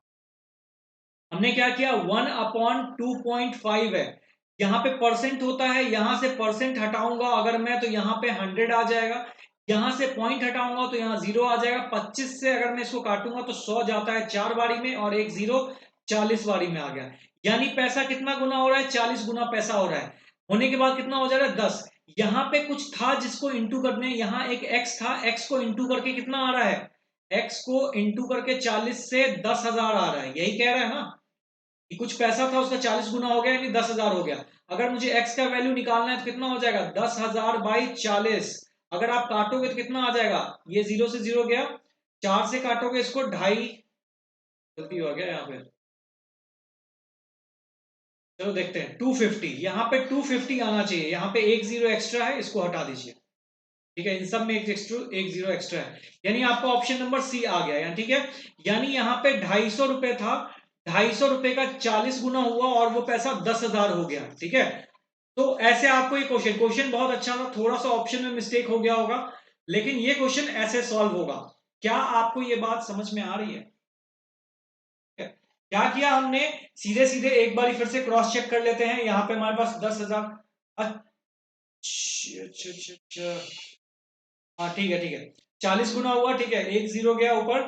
S1: हमने क्या किया? 1/2.5 है। यहां पे परसेंट होता है, यहां से परसेंट हटाऊंगा अगर मैं तो यहां पे 100 आ जाएगा। यहां से पॉइंट हटाऊंगा तो यहां जीरो आ जाएगा। 25 से अगर मैं इसको काटूंगा तो 100 जाता है 4 बारी में, और एक जीरो 40 बारी में आ गया। यानी पैसा कितना गुना हो रहा है? 40 गुना पैसा हो रहा है। होने के बाद कितना हो जा रहा है? 10। यहां पे कुछ था जिसको इंटू करने, यहां एक एक्स था, एक्स को इंटू करके कितना आ रहा है? एक्स को इंटू करके 40 से 10,000 आ रहा है, यही कह रहा है ना कि कुछ पैसा था उसका 40 गुना हो गया, यानी 10,000 हो गया। अगर मुझे x का वैल्यू निकालना है तो कितना हो जाएगा? 10,000/40। अगर आप काटोगे तो कितना आ जाएगा? ये जीरो से जीरो गया, 4 से काटोगे इसको 2.5। गलती हो गया यहाँ पे। चलो देखते हैं, 250। यहाँ पे 250 आना चाहिए। यहाँ पे एक जीरो एक्स्ट्रा है, इसको हटा दीजिए। ठीक है, इन सब में एक जीरो एक्स्ट्रा है, यानी आपका ऑप्शन नंबर सी आ गया। ठीक है, यानी यहाँ पे 250 रुपए था, 250 रुपए का 40 गुना हुआ और वो पैसा 10,000 हो गया। ठीक है, तो ऐसे आपको ये क्वेश्चन क्वेश्चन बहुत अच्छा था। थोड़ा सा ऑप्शन में मिस्टेक हो गया होगा, लेकिन ये क्वेश्चन ऐसे सॉल्व होगा। क्या आपको ये बात समझ में आ रही है? क्या किया हमने, सीधे सीधे एक बार फिर से क्रॉस चेक कर लेते हैं। यहाँ पे हमारे पास 10,000, अच्छा अच्छा अच्छा अच्छा, हाँ ठीक है ठीक है, 40 गुना हुआ, ठीक है, एक जीरो गया ऊपर,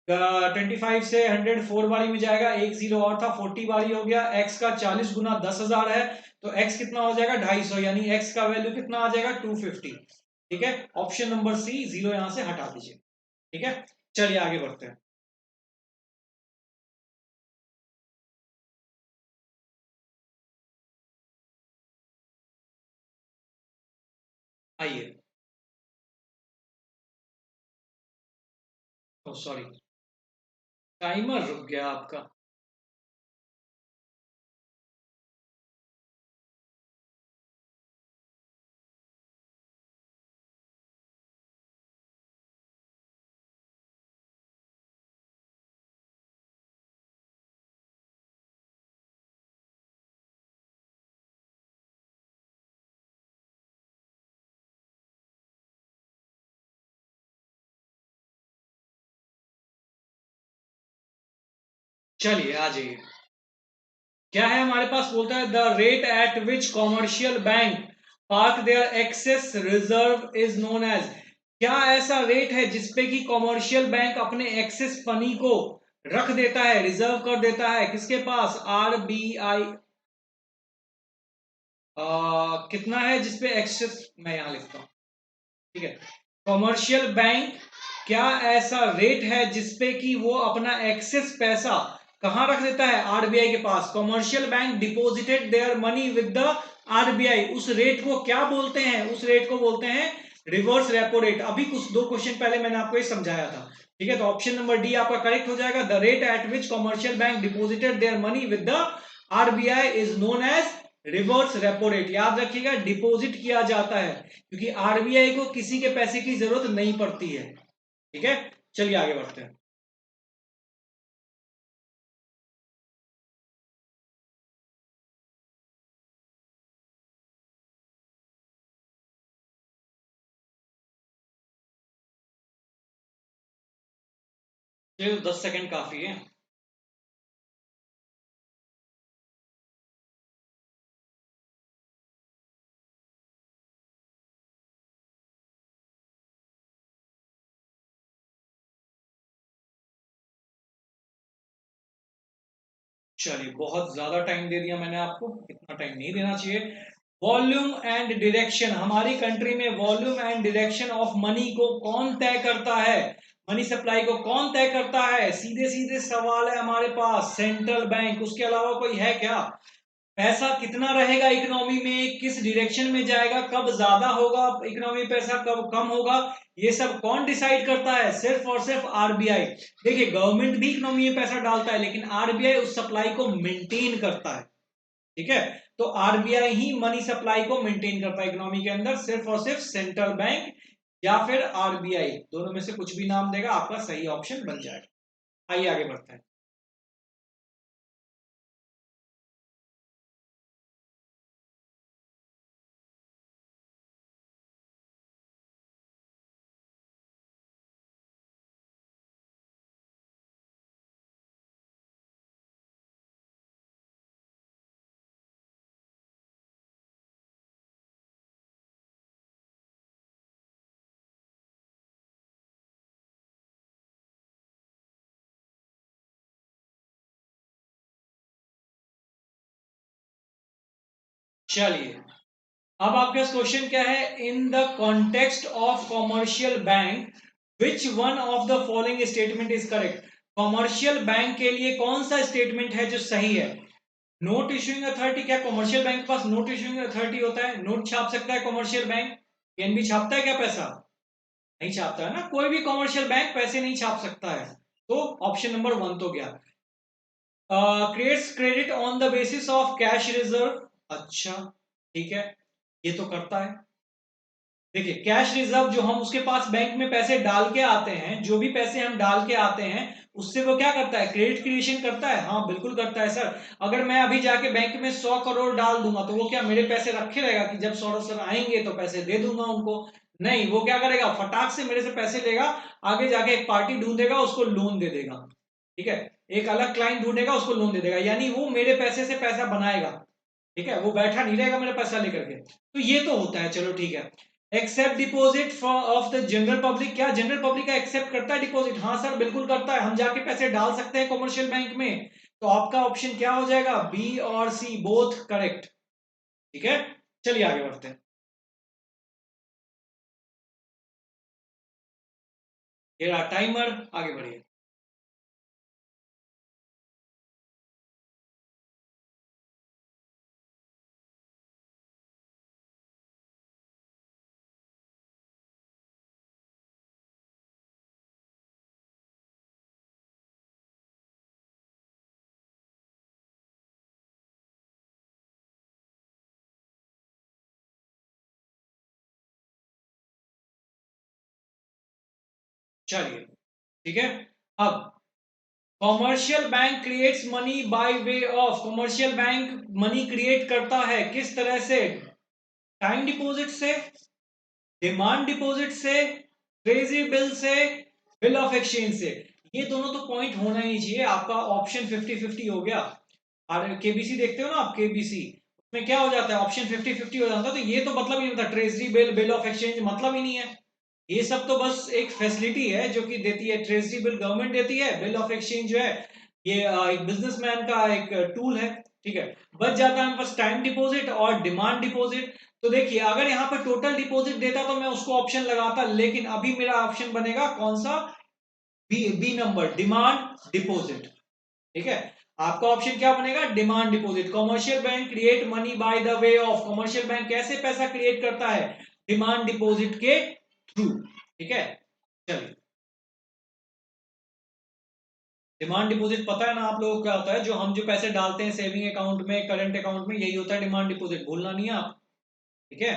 S1: 25 से 104 बारी में जाएगा, एक जीरो और था, 40 बारी हो गया। एक्स का 40 गुना 10,000 है, तो एक्स कितना हो जाएगा 250, यानी एक्स का वैल्यू कितना आ जाएगा 250। ठीक है, ऑप्शन नंबर सी, जीरो यहां से हटा दीजिए। ठीक है, चलिए आगे बढ़ते हैं। आइए, ओ सॉरी, टाइमर रुक गया आपका। चलिए आ जाइए, क्या है हमारे पास, बोलता है the rate at which commercial bank park their excess reserve is known as. क्या ऐसा रेट है जिसपे कि कॉमर्शियल बैंक अपने एक्सेस मनी को रख देता है, रिजर्व कर देता है, किसके पास, आरबीआई। कितना है जिसपे एक्सेस, मैं यहां लिखता हूं, ठीक है, कॉमर्शियल बैंक, क्या ऐसा रेट है जिसपे कि वो अपना एक्सेस पैसा कहां रख देता है, आरबीआई के पास। Commercial bank deposited their money with the RBI, उस रेट को क्या बोलते हैं, उस रेट को बोलते हैं रिवर्स रेपो रेट। अभी कुछ दो क्वेश्चन पहले मैंने आपको ये समझाया था। ठीक है, तो ऑप्शन नंबर डी आपका करेक्ट हो जाएगा, the rate at which commercial bank deposited their money with the RBI is known as reverse repo rate. याद रखिएगा, डिपॉजिट किया जाता है, क्योंकि आरबीआई को किसी के पैसे की जरूरत नहीं पड़ती है। ठीक है, चलिए आगे बढ़ते हैं। चलिए, 10 सेकंड काफी है। चलिए, बहुत ज्यादा टाइम दे दिया मैंने आपको, इतना टाइम नहीं देना चाहिए। वॉल्यूम एंड डायरेक्शन, हमारी कंट्री में volume and direction of money को कौन तय करता है, मनी सप्लाई को कौन तय करता है, सीधे सीधे सवाल है हमारे पास, सेंट्रल बैंक। उसके अलावा कोई है क्या। पैसा कितना रहेगा इकोनॉमी में, किस डायरेक्शन में जाएगा, कब ज्यादा होगा इकोनॉमी पैसा, कब कम होगा, ये सब कौन डिसाइड करता है, सिर्फ और सिर्फ आरबीआई। देखिए, गवर्नमेंट भी इकोनॉमी में पैसा डालता है, लेकिन आरबीआई उस सप्लाई को मेंटेन करता है। ठीक है, तो आरबीआई ही मनी सप्लाई को मेंटेन करता है इकोनॉमी के अंदर, सिर्फ और सिर्फ सेंट्रल बैंक या फिर आरबीआई, दोनों में से कुछ भी नाम देगा, आपका सही ऑप्शन बन जाएगा। आइए आगे बढ़ते हैं। चलिए, अब आपके पास क्वेश्चन क्या है, in the context of commercial bank which one of the following statement is correct. Commercial bank के लिए कौन सा स्टेटमेंट है जो सही है। नोट इशूइंग अथॉरिटी, क्या कॉमर्शियल बैंक के पास नोट इशूइंग अथॉरिटी होता है, नोट छाप सकता है कॉमर्शियल बैंक। पीएनबी छापता है क्या पैसा, नहीं छापता है ना, कोई भी कॉमर्शियल बैंक पैसे नहीं छाप सकता है। तो ऑप्शन नंबर वन तो गया। Creates credit on the basis of cash reserve, अच्छा ठीक है, ये तो करता है। देखिए, कैश रिजर्व जो हम उसके पास बैंक में पैसे डाल के आते हैं, जो भी पैसे हम डाल के आते हैं, उससे वो क्या करता है, क्रेडिट क्रिएशन करता है। हाँ बिल्कुल करता है सर। अगर मैं अभी जाके बैंक में 100 करोड़ डाल दूंगा, तो वो क्या मेरे पैसे रखे रहेगा कि जब 100 आएंगे तो पैसे दे दूंगा उनको। नहीं, वो क्या करेगा, फटाक से मेरे से पैसे लेगा, आगे जाके एक पार्टी ढूंढेगा, उसको लोन दे देगा। ठीक है, एक अलग क्लाइंट ढूंढेगा, उसको लोन दे देगा, यानी वो मेरे पैसे से पैसा बनाएगा, ठीक है, वो बैठा नहीं रहेगा मेरा पैसा लेकर के। तो ये तो होता है, चलो ठीक है। Accept deposit of the general public, क्या जनरल पब्लिक का एक्सेप्ट करता है डिपॉजिट? हाँ सर बिल्कुल करता है, हम जाके पैसे डाल सकते हैं कमर्शियल बैंक में। तो आपका ऑप्शन क्या हो जाएगा, बी और सी बोथ करेक्ट, ठीक है। चलिए आगे बढ़ते हैं। ये रहा टाइमर, आगे बढ़िए। चलिए ठीक है। अब commercial bank creates money by way of, commercial bank money create करता है किस तरह से? टाइम डिपॉजिट से, डिमांड डिपॉजिट से, ट्रेजरी बिल से, बिल ऑफ एक्सचेंज से। ये दोनों तो पॉइंट होना ही चाहिए, आपका ऑप्शन 50-50 हो गया। और केबीसी देखते हो ना आप, केबीसी उसमें क्या हो जाता है, ऑप्शन 50-50 हो जाता है। तो ये तो मतलब ही नहीं होता, treasury bill, bill of exchange मतलब ही नहीं है। ये सब तो बस एक फैसिलिटी है जो कि देती है, ट्रेजरी बिल गवर्नमेंट देती है, बिल ऑफ एक्सचेंज जो है ये एक बिजनेसमैन का एक टूल है, ठीक है। बच जाता है बस टाइम डिपॉजिट और डिमांड डिपॉजिट। तो देखिए अगर यहाँ पर टोटल डिपॉजिट देता तो मैं उसको ऑप्शन लगाता, लेकिन अभी मेरा ऑप्शन बनेगा कौन सा, B, B number, demand deposit, ठीक है। आपका ऑप्शन क्या बनेगा, demand deposit. Commercial bank create money by the way of, commercial bank कैसे पैसा क्रिएट करता है, डिमांड डिपॉजिट के थ्रू, ठीक है। चलिए, डिमांड डिपॉजिट पता है ना आप लोगों को क्या होता है, जो हम जो पैसे डालते हैं सेविंग अकाउंट में, करंट अकाउंट में, यही होता है डिमांड डिपॉजिट, भूलना नहीं है आप, ठीक है।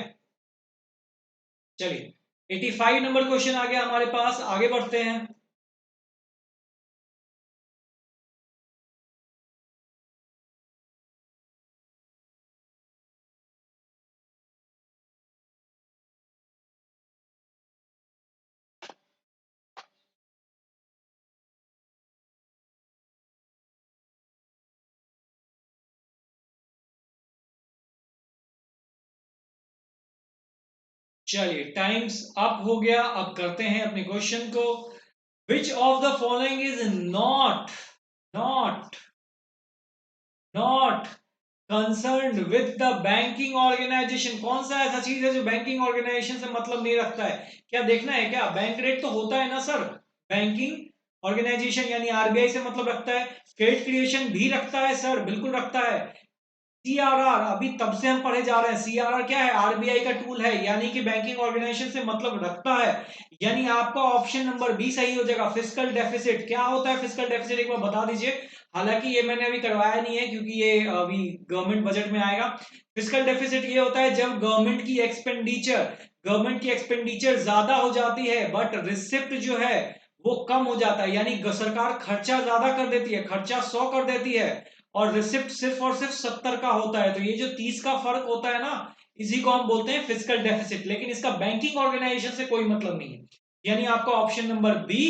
S1: चलिए 85 नंबर क्वेश्चन आ गया हमारे पास, आगे बढ़ते हैं। चलिए टाइम्स अप हो गया, अब करते हैं अपने क्वेश्चन को। Which of the following is not not not concern with the banking organisation, कौन सा ऐसा चीज है जो बैंकिंग ऑर्गेनाइजेशन से मतलब नहीं रखता है? क्या देखना है क्या, बैंक रेट तो होता है ना सर, बैंकिंग ऑर्गेनाइजेशन यानी आरबीआई से मतलब रखता है, क्रेडिट क्रिएशन भी रखता है सर, बिल्कुल रखता है। सीआरआर अभी तब से हम पढ़े जा रहे हैं, सीआरआर क्या है, आरबीआई का टूल है, यानी कि बैंकिंग ऑर्गेनाइजेशन से मतलब रखता है। यानी आपका ऑप्शन नंबर बी सही हो जाएगा। फिस्कल डेफिसिट क्या होता है, फिस्कल डेफिसिट एक बार बता दीजिए, हालांकि ये मैंने अभी करवाया नहीं है क्योंकि ये अभी गवर्नमेंट बजट में आएगा। फिस्कल डेफिसिट ये होता है जब गवर्नमेंट की एक्सपेंडिचर ज्यादा हो जाती है बट रिसिप्ट जो है वो कम हो जाता है, यानी सरकार खर्चा ज्यादा कर देती है, खर्चा 100 कर देती है और रिसिप्ट सिर्फ और सिर्फ 70 का होता है। तो ये जो 30 का फर्क होता है ना, इसी को हम बोलते हैं फिस्कल डेफिसिट, लेकिन इसका बैंकिंग ऑर्गेनाइजेशन से कोई मतलब नहीं है। यानी आपका ऑप्शन नंबर बी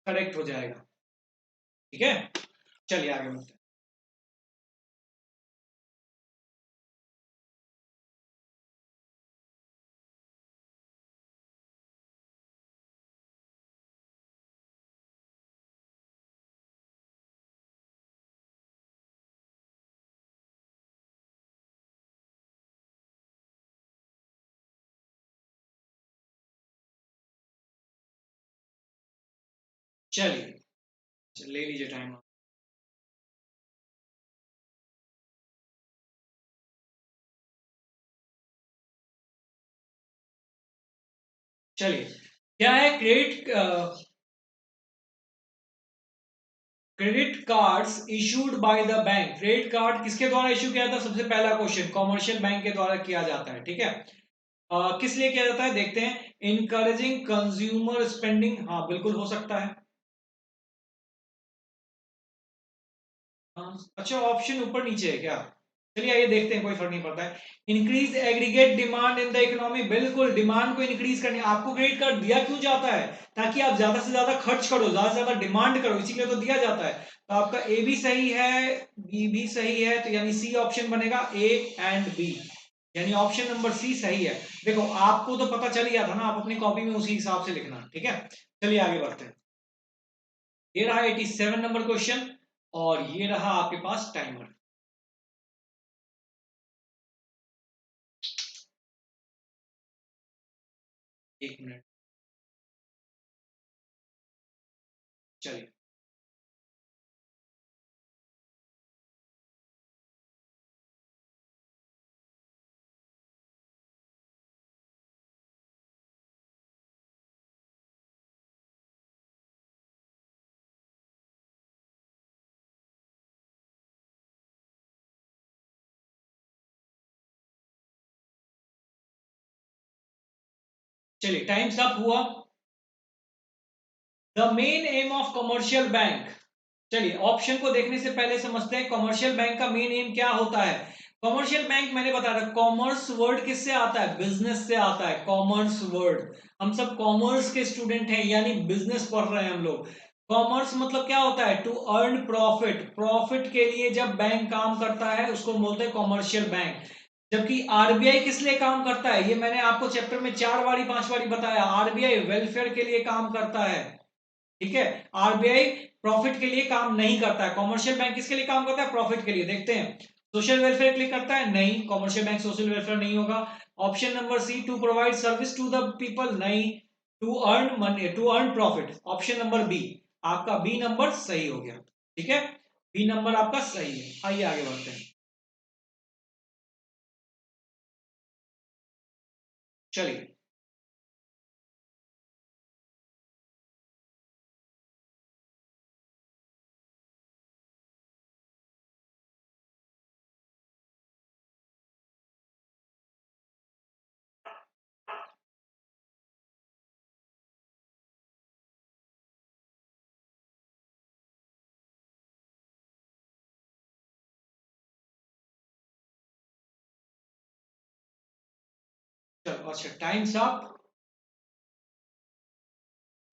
S1: करेक्ट हो जाएगा, ठीक है। चलिए आगे बढ़ते हैं। चलिए ले लीजिए टाइम। चलिए क्या है, credit cards issued by the bank, credit card किसके द्वारा इशू किया था, सबसे पहला क्वेश्चन कॉमर्शियल बैंक के द्वारा किया जाता है, ठीक है। किस लिए किया जाता है देखते हैं, इनकरेजिंग कंज्यूमर स्पेंडिंग, हाँ बिल्कुल हो सकता है। अच्छा ऑप्शन ऊपर नीचे है क्या, चलिए आइए देखते हैं, कोई फर्क नहीं पड़ता है। Increase aggregate demand in the economy, बिल्कुल डिमांड को इंक्रीज करने, आपको क्रेडिट कार्ड दिया क्यों जाता है, ताकि आप ज्यादा से ज्यादा खर्च करो, ज्यादा से ज्यादा डिमांड करो, इसीलिए तो दिया जाता है। तो आपका ए भी सही है, बी भी सही है, तो यानी सी ऑप्शन बनेगा, ए एंड बी, यानी ऑप्शन नंबर सी सही है। देखो आपको तो पता चल गया था ना, आप अपनी कॉपी में उसी हिसाब से लिखना, ठीक है। चलिए आगे बढ़ते हैं। ये रहा 87 नंबर क्वेश्चन, और ये रहा आपके पास टाइमर। एक मिनट, चलिए। चलिए टाइम्स अप हुआ। The main M of commercial bank, चलिए ऑप्शन को देखने से पहले समझते हैं कमर्शियल बैंक का मेन एम क्या होता है। कमर्शियल बैंक मैंने बताया था, कॉमर्स वर्ड किससे आता है, बिजनेस से आता है। कॉमर्स वर्ड, हम सब कॉमर्स के स्टूडेंट हैं, यानी बिजनेस पढ़ रहे हैं हम लोग। कॉमर्स मतलब क्या होता है, टू अर्न प्रॉफिट, प्रॉफिट के लिए जब बैंक काम करता है उसको बोलते हैं कॉमर्शियल बैंक। जबकि आरबीआई किस लिए काम करता है, ये मैंने आपको चैप्टर में 4 बारी 5 बारी बताया, आरबीआई वेलफेयर के लिए काम करता है, ठीक है। आरबीआई प्रॉफिट के लिए काम नहीं करता है। कॉमर्शियल बैंक किसके लिए काम करता है, प्रॉफिट के लिए। देखते हैं, सोशल वेलफेयर के लिए करता है, नहीं, कॉमर्शियल बैंक सोशल वेलफेयर नहीं होगा। Option number C, to provide service to the people, नहीं। To earn money, to earn profit, option number B, आपका बी नंबर सही हो गया, ठीक है। बी नंबर आपका सही है। आइए आगे बढ़ते हैं। चलिए, चलो अच्छा, टाइम्स अप।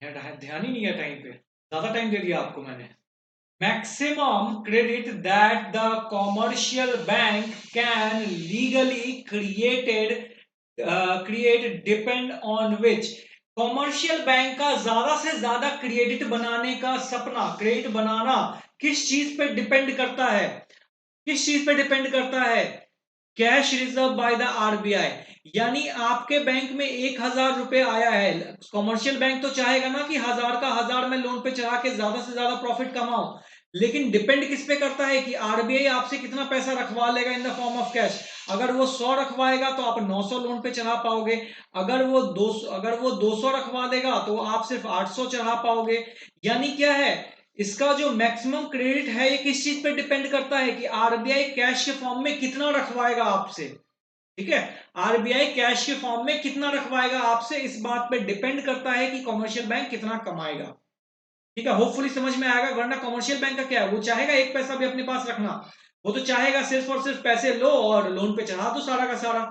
S1: ध्यान ही नहीं है टाइम पे, ज्यादा टाइम दे दिया आपको मैंने। Maximum credit that the commercial bank can legally create depend on which, commercial bank का ज्यादा से ज्यादा क्रेडिट बनाने का सपना, क्रेडिट बनाना किस चीज पे डिपेंड करता है, किस चीज पे डिपेंड करता है, cash reserve by the RBI. यानी आपके बैंक में 1,000 रुपए आया है, कॉमर्शियल बैंक तो चाहेगा ना कि 1,000 का 1,000 में लोन पे चढ़ा के ज्यादा से ज्यादा प्रॉफिट कमाओ, लेकिन डिपेंड किस पे करता है कि आरबीआई आपसे कितना पैसा रखवा लेगा in the form of cash. अगर वो 100 रखवाएगा तो आप 900 लोन पे चढ़ा पाओगे, अगर वो 200 रखवा देगा तो आप सिर्फ 800 चढ़ा पाओगे। यानी क्या है, इसका जो मैक्सिमम क्रेडिट है ये किस चीज पे डिपेंड करता है कि आरबीआई कैश के फॉर्म में कितना रखवाएगा आपसे, ठीक है। आरबीआई कैश के फॉर्म में कितना रखवाएगा आपसे, इस बात पे डिपेंड करता है कि कमर्शियल बैंक कितना कमाएगा, ठीक है। होपफुली समझ में आएगा, वरना कमर्शियल बैंक का क्या है, वो चाहेगा एक पैसा भी अपने पास रखना, वो तो चाहेगा सिर्फ और सिर्फ पैसे लो और लोन पे चढ़ा दो सारा का सारा।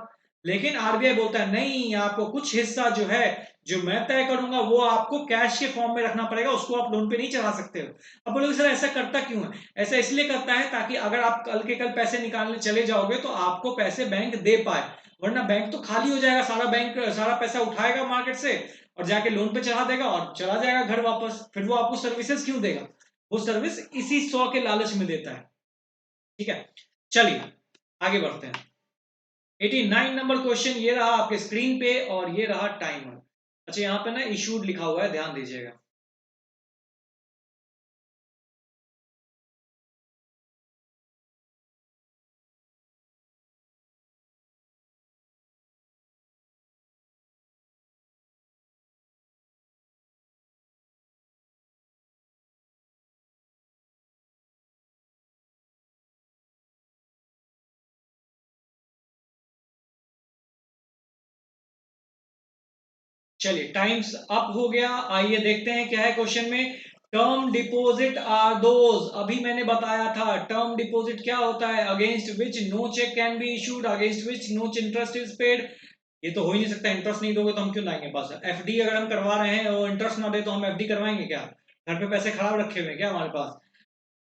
S1: लेकिन आरबीआई बोलता है नहीं, आपको कुछ हिस्सा जो है, जो मैं तय करूंगा वो आपको कैश के फॉर्म में रखना पड़ेगा, उसको आप लोन पे नहीं चढ़ा सकते हो। अब बोलोगे सर ऐसा करता क्यों है, ऐसा इसलिए करता है ताकि अगर आप कल के कल पैसे निकालने चले जाओगे तो आपको पैसे बैंक दे पाए, वरना बैंक तो खाली हो जाएगा, सारा बैंक सारा पैसा उठाएगा मार्केट से और जाके लोन पे चढ़ा देगा और चला जाएगा घर वापस, फिर वो आपको सर्विसेज क्यों देगा, वो सर्विस इसी 100 के लालच में देता है, ठीक है। चलिए आगे बढ़ते हैं। 89 नंबर क्वेश्चन ये रहा आपके स्क्रीन पे, और ये रहा टाइमर। अच्छा यहाँ पे ना इशूड लिखा हुआ है, ध्यान दीजिएगा। चलिए टाइम्स अप हो गया, आइए देखते हैं क्या है क्वेश्चन में। टर्म डिपॉजिट आर दोज, अभी मैंने बताया था टर्म डिपॉजिट क्या होता है, against which no cheque can be issued, against which no interest is paid. ये तो हो ही नहीं सकता, इंटरेस्ट नहीं दोगे तो हम क्यों लाएंगे पास, एफडी अगर हम करवा रहे हैं और इंटरेस्ट ना दे तो हम एफडी करवाएंगे क्या, घर पे पैसे खराब रखे हुए हैं क्या हमारे पास।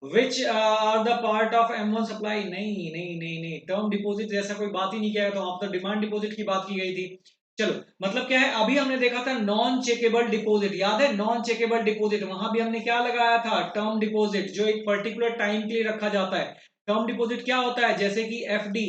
S1: Which are the part of M1 supply, नहीं नहीं नहीं नहीं, टर्म डिपॉजिट जैसा कोई बात ही नहीं किया, तो आप तो डिमांड डिपॉजिट की बात की गई थी। चलो, मतलब क्या है, अभी हमने देखा था नॉन चेकेबल डिपॉजिट, याद है नॉन चेकेबल डिपॉजिट, वहां भी हमने क्या लगाया था, टर्म डिपॉजिट, जो एक पर्टिकुलर टाइम के लिए रखा जाता है। टर्म डिपॉजिट क्या होता है, जैसे कि FD,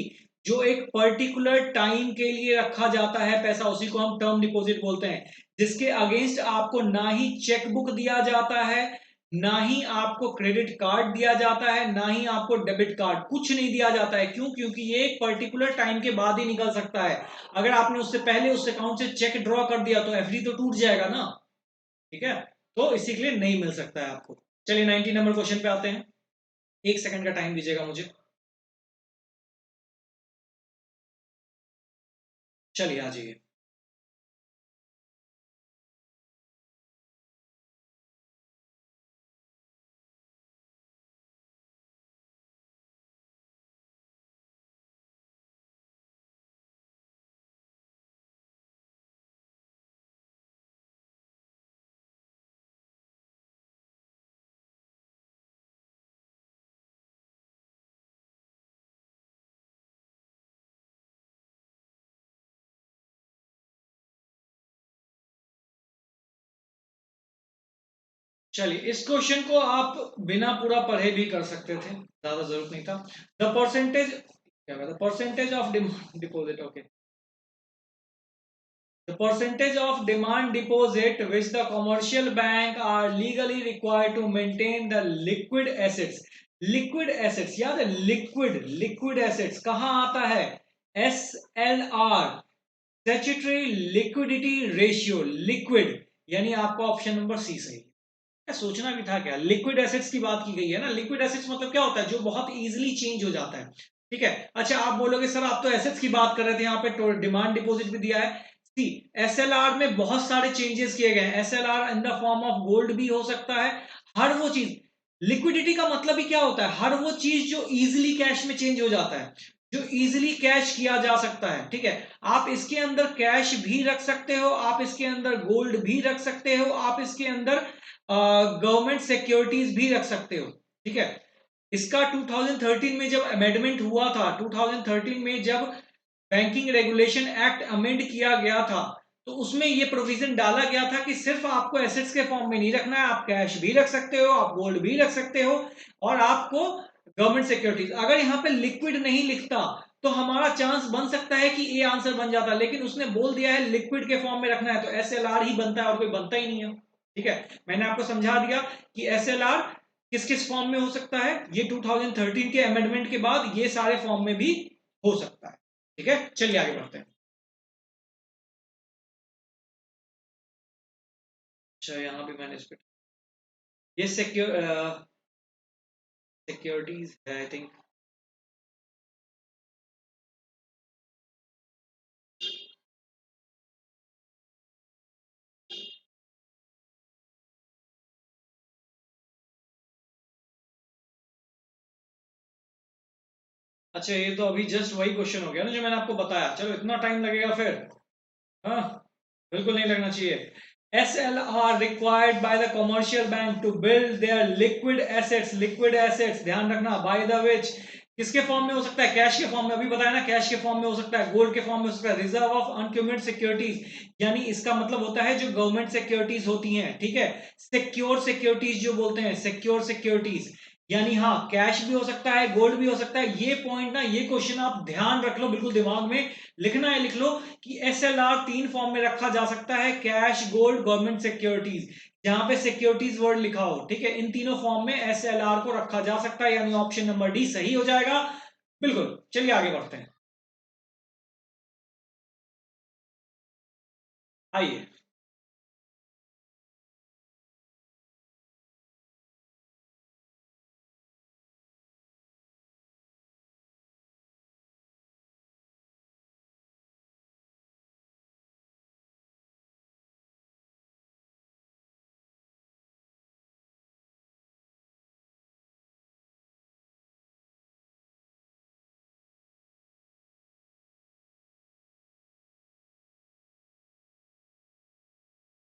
S1: जो एक पर्टिकुलर टाइम के लिए रखा जाता है पैसा, उसी को हम टर्म डिपॉजिट बोलते हैं, जिसके अगेंस्ट आपको ना ही चेकबुक दिया जाता है, ना ही आपको क्रेडिट कार्ड दिया जाता है, ना ही आपको डेबिट कार्ड, कुछ नहीं दिया जाता है। क्यों? क्योंकि ये एक पर्टिकुलर टाइम के बाद ही निकल सकता है। अगर आपने उससे पहले उस अकाउंट से चेक ड्रॉ कर दिया तो FD तो टूट जाएगा ना। ठीक है, तो इसी के लिए नहीं मिल सकता है आपको। चलिए 90 नंबर क्वेश्चन पे आते हैं। एक सेकंड का टाइम दीजिएगा मुझे। चलिए आ जाइए। चलिए, इस क्वेश्चन को आप बिना पूरा पढ़े भी कर सकते थे, ज्यादा जरूरत नहीं था। द परसेंटेज, क्या the percentage of demand deposit, okay, the percentage of demand deposit which the commercial bank are legally required to maintain the liquid assets, liquid assets याद है, liquid assets कहाँ आता है, SLR, statutory liquidity ratio, liquid, यानी आपका option number सी सही। सोचना भी था क्या, लिक्विड एसेट्स की बात की गई है ना, लिक्विड एसेट्स मतलब क्या होता है, जो बहुत इजीली चेंज हो जाता है। ठीक है, अच्छा आप बोलोगे सर आप तो एसेट्स की बात कर रहे थे, यहाँ पे डिमांड डिपॉजिट भी दिया है। सी, SLR में बहुत सारे चेंजेस किए गए हैं, SLR in the form of gold भी हो सकता है, हर वो चीज, लिक्विडिटी का मतलब ही क्या होता है, हर वो चीज जो इजिली कैश में चेंज हो जाता है, जो इजिली कैश किया जा सकता है। ठीक है, आप इसके अंदर कैश भी रख सकते हो, आप इसके अंदर गोल्ड भी रख सकते हो, आप इसके अंदर गवर्नमेंट सिक्योरिटीज भी रख सकते हो। ठीक है, इसका 2013 में जब अमेंडमेंट हुआ था, 2013 में जब बैंकिंग रेगुलेशन एक्ट अमेंड किया गया था, तो उसमें यह प्रोविजन डाला गया था कि सिर्फ आपको एसेट्स के फॉर्म में नहीं रखना है, आप कैश भी रख सकते हो, आप गोल्ड भी रख सकते हो, और आपको गवर्नमेंट सिक्योरिटीज। अगर यहां पे लिक्विड नहीं लिखता तो हमारा चांस बन सकता है कि ए आंसर बन जाता, लेकिन उसने बोल दिया है लिक्विड के फॉर्म में रखना है, तो SLR ही बनता है और कोई बनता ही नहीं है। ठीक है, मैंने आपको समझा दिया कि SLR किस किस फॉर्म में हो सकता है, ये 2013 के अमेंडमेंट के बाद ये सारे फॉर्म में भी हो सकता है। ठीक है, चलिए आगे बढ़ते हैं। अच्छा, यहाँ भी मैंने इस पे, ये सिक्योरिटीज है आई थिंक। अच्छा, ये तो अभी जस्ट वही क्वेश्चन हो गया ना जो मैंने आपको बताया, चलो इतना टाइम लगेगा फिर, हाँ, बिल्कुल नहीं लगना चाहिए। SLR required by the commercial bank to build their liquid assets, ध्यान रखना, by the which, किसके फॉर्म में हो सकता है, कैश के फॉर्म में, अभी बताया ना, कैश के फॉर्म में हो सकता है, गोल्ड के फॉर्म में हो सकता है, रिजर्व ऑफ अनक्यूमेंट सिक्योरिटीज, यानी इसका मतलब होता है जो गवर्नमेंट सिक्योरिटीज होती हैं। ठीक है, सिक्योर सिक्योरिटीज जो बोलते हैं, सिक्योर सिक्योरिटीज, यानी हाँ, कैश भी हो सकता है, गोल्ड भी हो सकता है। ये पॉइंट ना, ये क्वेश्चन आप ध्यान रख लो, बिल्कुल दिमाग में लिखना है, लिख लो कि SLR 3 फॉर्म में रखा जा सकता है, कैश, गोल्ड, गवर्नमेंट सिक्योरिटीज, जहां पे सिक्योरिटीज वर्ड लिखा हो। ठीक है, इन तीनों फॉर्म में SLR को रखा जा सकता है, यानी ऑप्शन नंबर डी सही हो जाएगा। बिल्कुल, चलिए आगे बढ़ते हैं। आइए।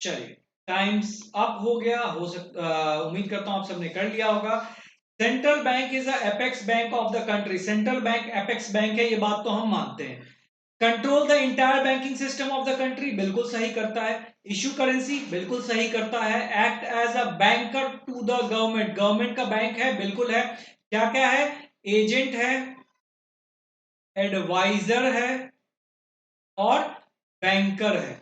S1: चलिए, टाइम्स अप हो गया, हो सकता, उम्मीद करता हूं आप सबने कर लिया होगा। Central bank is apex bank of the country, central bank apex bank है, ये बात तो हम मानते हैं। Control the entire banking system of the country, बिल्कुल सही करता है। इशू करेंसी, बिल्कुल सही करता है। Act as a banker to the government, government का बैंक है, बिल्कुल है। क्या क्या है? एजेंट है, एडवाइजर है और बैंकर है।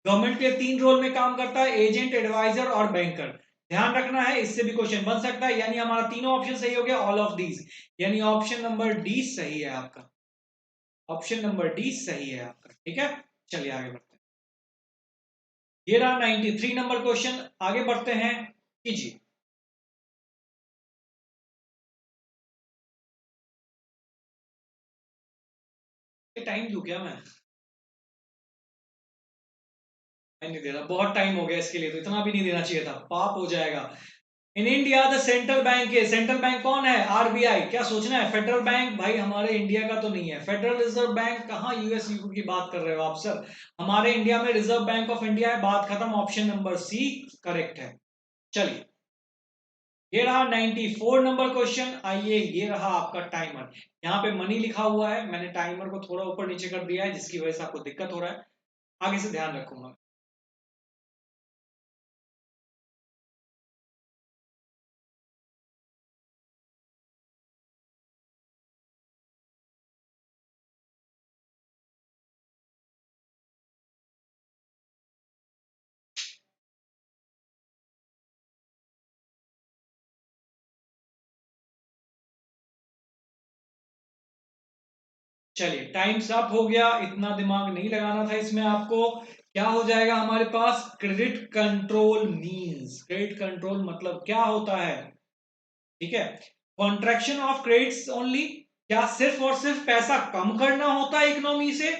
S1: गवर्नमेंट के 3 रोल में काम करता है, एजेंट, एडवाइजर और बैंकर। ध्यान रखना है, इससे भी क्वेश्चन बन सकता है। यानी हमारा तीनों ऑप्शन सही हो गया, ऑल ऑफ दीज, यानी ऑप्शन नंबर डी सही है आपका। ऑप्शन नंबर डी सही है आपका, ठीक है। चलिए आगे बढ़ते हैं। ये रहा 93 नंबर क्वेश्चन, आगे बढ़ते हैं, कीजिए। टाइम दूं क्या मैं नहीं दे रहा, बहुत टाइम हो गया इसके लिए, तो इतना भी नहीं देना चाहिए था, पाप हो जाएगा। In India the central bank है, सेंट्रल बैंक कौन है? आरबीआई। क्या सोचना है? फेडरल बैंक भाई हमारे इंडिया का तो नहीं है, फेडरल रिजर्व बैंक कहां यूएस की बात कर रहे हो आप सर, हमारे इंडिया में रिजर्व बैंक ऑफ इंडिया है, बात खत्म, ऑप्शन नंबर सी करेक्ट है। चलिए, ये रहा 94 नंबर क्वेश्चन, आइए ये रहा आपका टाइमर। यहाँ पे मनी लिखा हुआ है, मैंने टाइमर को थोड़ा ऊपर नीचे कर दिया है, जिसकी वजह से आपको दिक्कत हो रहा है, आगे से ध्यान रखूंगा। चलिए, टाइम्स अप हो गया, इतना दिमाग नहीं लगाना था इसमें आपको। क्या हो जाएगा हमारे पास? Credit control means, credit control मतलब क्या होता है? ठीक है, कॉन्ट्रैक्शन ऑफ क्रेडिट्स ओनली, क्या सिर्फ और सिर्फ पैसा कम करना होता है इकोनॉमी से?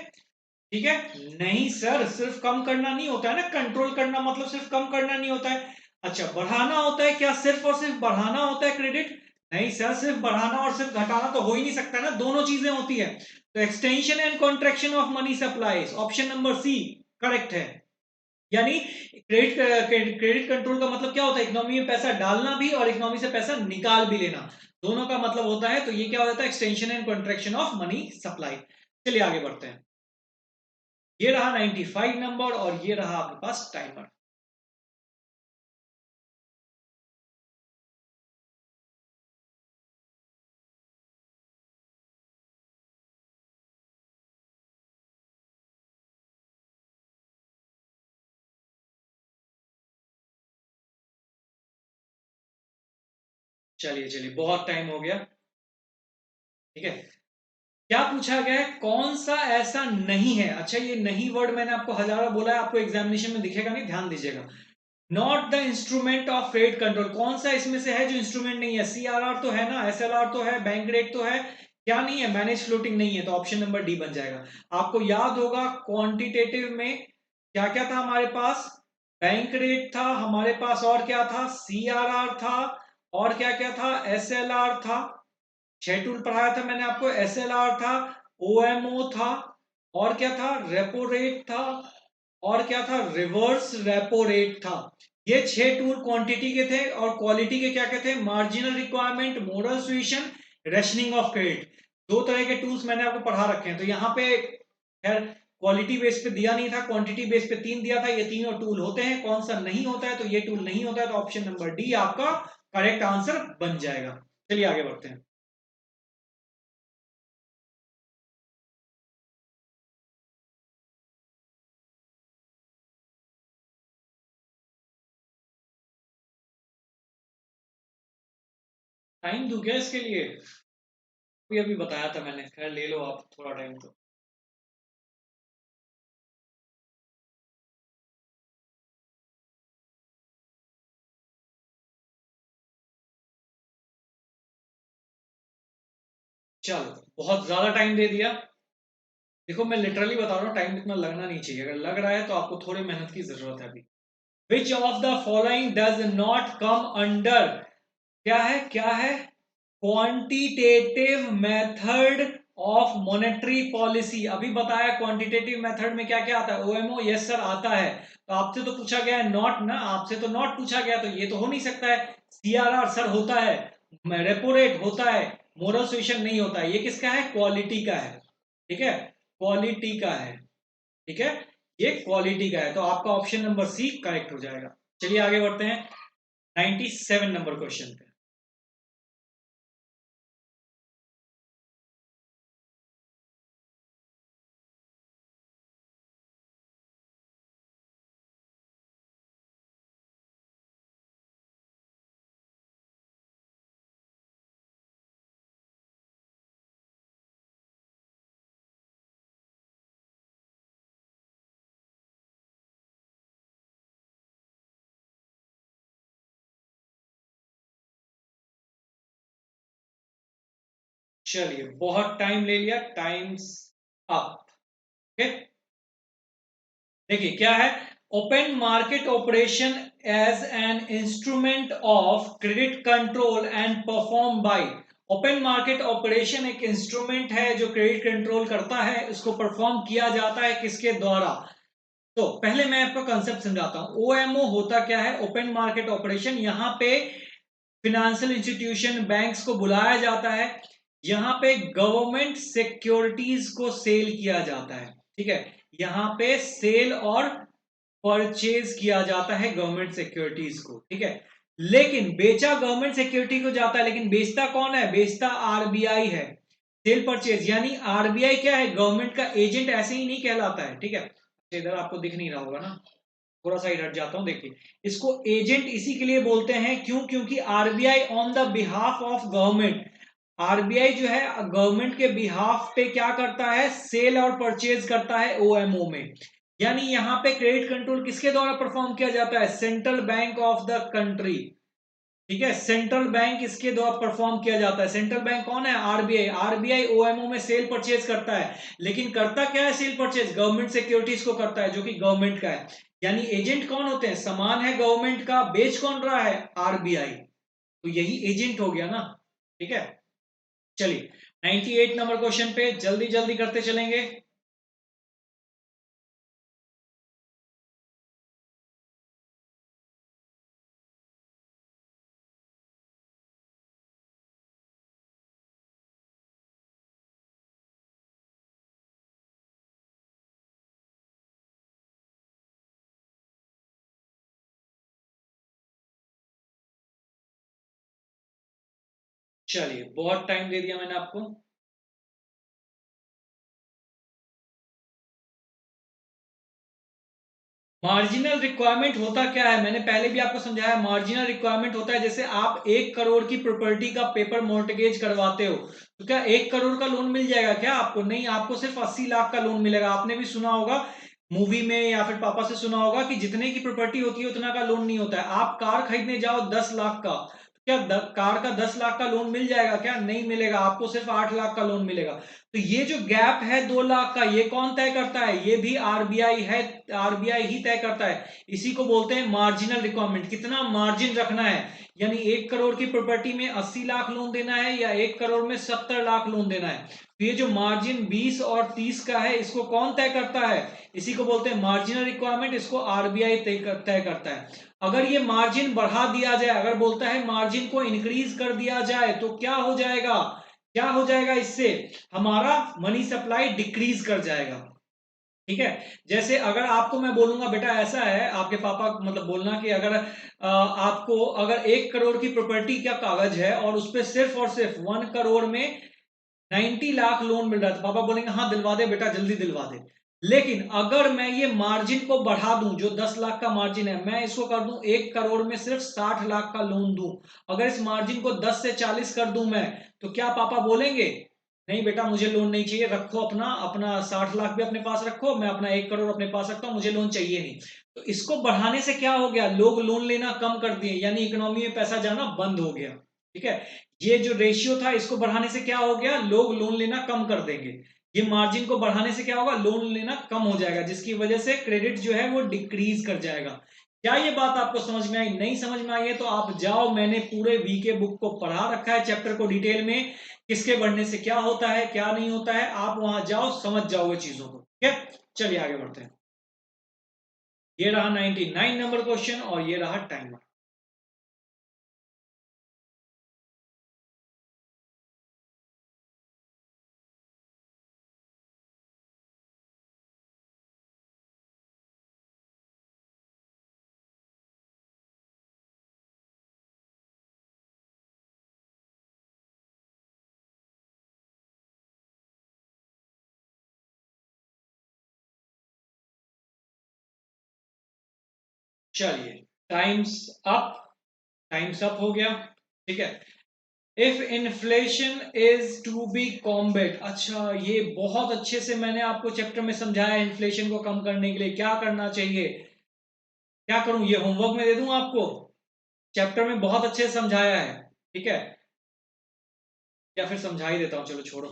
S1: ठीक है, नहीं सर, सिर्फ कम करना नहीं होता है ना, कंट्रोल करना मतलब सिर्फ कम करना नहीं होता है। अच्छा, बढ़ाना होता है क्या? सिर्फ और सिर्फ बढ़ाना होता है क्रेडिट? नहीं सर, सिर्फ बढ़ाना और सिर्फ घटाना तो हो ही नहीं सकता ना, दोनों चीजें होती है। तो extension and contraction of money supplies, option number C correct है। यानी क्रेडिट क्रेडिट कंट्रोल का मतलब क्या होता है? इकोनॉमी में पैसा डालना भी और इकोनॉमी से पैसा निकाल भी लेना, दोनों का मतलब होता है। तो ये क्या होता है? Extension and contraction of money supply. चलिए आगे बढ़ते हैं। ये रहा 95 नंबर और ये रहा आपके पास टाइमर। चलिए चलिए, बहुत टाइम हो गया, ठीक है। क्या पूछा गया है? कौन सा ऐसा नहीं है? अच्छा, ये नहीं वर्ड मैंने आपको हजारों बोला है, आपको एग्जामिनेशन में दिखेगा नहीं, ध्यान दीजिएगा। Not the instrument of credit control, कौन सा इसमें से है जो इंस्ट्रूमेंट नहीं है? सीआरआर तो है ना, एसएलआर तो है, बैंक रेट तो है, क्या नहीं है? मैनेज फ्लोटिंग नहीं है, तो ऑप्शन नंबर डी बन जाएगा। आपको याद होगा क्वांटिटेटिव में क्या क्या था हमारे पास? बैंक रेट था हमारे पास, और क्या था? सीआरआर था, और क्या क्या था? एसएलआर था। 6 टूल पढ़ाया था मैंने आपको, एसएलआर था, ओएमओ था, और क्या था? रेपो रेट था, और क्या था? रिवर्स रेपो रेट था। ये 6 टूल क्वांटिटी के थे, और क्वालिटी के क्या क्या थे? Marginal requirement, moral suasion, rationing of credit. 2 तरह के टूल्स मैंने आपको पढ़ा रखे हैं, तो यहाँ पे खैर क्वालिटी बेस पे दिया नहीं था, क्वांटिटी बेस पे 3 दिया था। ये तीनों टूल होते हैं, कौन सा नहीं होता है? तो ये टूल नहीं होता है, तो ऑप्शन नंबर डी आपका करेक्ट आंसर बन जाएगा। चलिए आगे बढ़ते हैं। टाइम दूं क्या इसके लिए? अभी अभी बताया था मैंने, खैर ले लो आप थोड़ा टाइम तो। चलो, बहुत ज्यादा टाइम दे दिया। देखो मैं लिटरली बता रहा हूँ, टाइम इतना लगना नहीं चाहिए, अगर लग रहा है तो आपको थोड़ी मेहनत की जरूरत है अभी। विच of the following does not come under, क्या है क्या है? Quantitative method of monetary policy. अभी बताया क्वांटिटेटिव मेथड में क्या क्या आता है? ओएमओ, यस सर आता है। तो आपसे तो पूछा गया है नॉट ना, आपसे तो नॉट पूछा गया, तो ये तो हो नहीं सकता है। सीआरआर सर होता है, रेपो रेट होता है, मोरल सुएशन नहीं होता है। ये किसका है? क्वालिटी का है। ठीक है, क्वालिटी का है। ठीक है, ये क्वालिटी का है, तो आपका ऑप्शन नंबर सी करेक्ट हो जाएगा। चलिए आगे बढ़ते हैं 97 नंबर क्वेश्चन पे। चलिए, बहुत टाइम ले लिया, टाइम्स अप। ओके, देखिए क्या है, open market operation as an instrument of credit control and perform by. Open market operation एक इंस्ट्रूमेंट है जो क्रेडिट कंट्रोल करता है, उसको परफॉर्म किया जाता है किसके द्वारा? तो पहले मैं आपको कंसेप्ट समझाता हूं। ओएमओ होता क्या है? Open market operation. यहां पे फिनेंशियल इंस्टीट्यूशन, बैंक्स को बुलाया जाता है, यहां पे गवर्नमेंट सिक्योरिटीज को सेल किया जाता है। ठीक है, यहां पे सेल और परचेज किया जाता है गवर्नमेंट सिक्योरिटीज को। ठीक है, लेकिन बेचा गवर्नमेंट सिक्योरिटी को जाता है, लेकिन बेचता कौन है? बेचता आरबीआई है। सेल परचेज यानी आरबीआई क्या है? गवर्नमेंट का एजेंट ऐसे ही नहीं कहलाता है। ठीक है, इधर आपको दिख नहीं रहा होगा ना, थोड़ा सा हट जाता हूं, देखिए इसको एजेंट इसी के लिए बोलते हैं, क्यों? क्योंकि RBI on the behalf of government, RBI जो है गवर्नमेंट के बिहाफ पे क्या करता है? सेल और परचेज करता है ओएमओ में। यानी यहां पे क्रेडिट कंट्रोल किसके द्वारा परफॉर्म किया जाता है? Central bank of the country. ठीक है, सेंट्रल बैंक इसके द्वारा परफॉर्म किया जाता है। सेंट्रल बैंक कौन है? आरबीआई। आरबीआई ओएमओ में सेल परचेज करता है, लेकिन करता क्या है सेल परचेज? गवर्नमेंट सिक्योरिटीज को करता है, जो कि गवर्नमेंट का है। यानी एजेंट कौन होते हैं? सामान है गवर्नमेंट का, बेच कौन रहा है? आरबीआई। तो यही एजेंट हो गया ना। ठीक है, चलिए 98 नंबर क्वेश्चन पे जल्दी जल्दी करते चलेंगे। चलिए, बहुत टाइम दे दिया मैंने आपको। मार्जिनल रिक्वायरमेंट होता क्या है? मैंने पहले भी आपको समझाया। मार्जिनल रिक्वायरमेंट होता है जैसे आप 1 करोड़ की प्रॉपर्टी का पेपर मॉर्टगेज करवाते हो, तो क्या 1 करोड़ का लोन मिल जाएगा क्या आपको? नहीं, आपको सिर्फ 80 लाख का लोन मिलेगा। आपने भी सुना होगा मूवी में, या फिर पापा से सुना होगा कि जितने की प्रॉपर्टी होती है उतना का लोन नहीं होता है। आप कार खरीदने जाओ 10 लाख का, तो क्या कार का 10 लाख का लोन मिल जाएगा क्या? नहीं मिलेगा, आपको सिर्फ 8 लाख का लोन मिलेगा। तो ये जो गैप है 2 लाख का, ये कौन तय करता है? ये भी आरबीआई है, आरबीआई ही तय करता है। इसी को बोलते हैं मार्जिनल रिक्वायरमेंट। कितना मार्जिन रखना है, यानी 1 करोड़ की प्रॉपर्टी में 80 लाख लोन देना है, या 1 करोड़ में 70 लाख लोन देना है। तो ये जो मार्जिन 20 और 30 का है, इसको कौन तय करता है? इसी को बोलते हैं मार्जिनल रिक्वायरमेंट, इसको आरबीआई तय करता है। अगर ये मार्जिन बढ़ा दिया जाए, अगर बोलता है मार्जिन को इंक्रीज कर दिया जाए, तो क्या हो जाएगा? क्या हो जाएगा इससे? हमारा मनी सप्लाई डिक्रीज कर जाएगा। ठीक है, जैसे अगर आपको मैं बोलूंगा बेटा ऐसा है, आपके पापा मतलब बोलना कि अगर आपको अगर 1 करोड़ की प्रॉपर्टी का कागज है और उस पर सिर्फ और सिर्फ 1 करोड़ में 90 लाख लोन मिल रहा है, तो पापा बोलेंगे हाँ दिलवा दे बेटा, जल्दी दिलवा दे। लेकिन अगर मैं ये मार्जिन को बढ़ा दूं, जो 10 लाख का मार्जिन है, मैं इसको कर दूं 1 करोड़ में सिर्फ 60 लाख का लोन दूं, अगर इस मार्जिन को 10 से 40 कर दूं मैं, तो क्या पापा बोलेंगे नहीं बेटा मुझे लोन नहीं चाहिए, रखो अपना अपना 60 लाख भी अपने पास रखो, मैं अपना 1 करोड़ अपने पास रखता हूं, मुझे लोन चाहिए नहीं? तो इसको बढ़ाने से क्या हो गया? लोग लोन लेना कम कर दिए, यानी इकोनॉमी में पैसा जाना बंद हो गया। ठीक है, ये जो रेशियो था इसको बढ़ाने से क्या हो गया? लोग लोन लेना कम कर देंगे। ये मार्जिन को बढ़ाने से क्या होगा? लोन लेना कम हो जाएगा, जिसकी वजह से क्रेडिट जो है वो डिक्रीज कर जाएगा। क्या ये बात आपको समझ में आई? नहीं समझ में आई है तो आप जाओ, मैंने पूरे वीके बुक को पढ़ा रखा है, चैप्टर को डिटेल में, किसके बढ़ने से क्या होता है क्या नहीं होता है, आप वहां जाओ समझ जाओगे चीजों को। ठीक है, चलिए आगे बढ़ते हैं। ये रहा 99 नंबर क्वेश्चन और ये रहा टाइमर। चलिए, टाइम्स अप हो गया, ठीक है। If inflation is to be combat, अच्छा ये बहुत अच्छे से मैंने आपको चैप्टर में समझाया है। इन्फ्लेशन को कम करने के लिए क्या करना चाहिए, क्या करूं, ये होमवर्क में दे दूं आपको, चैप्टर में बहुत अच्छे से समझाया है, ठीक है। या फिर समझा ही देता हूं, चलो छोड़ो,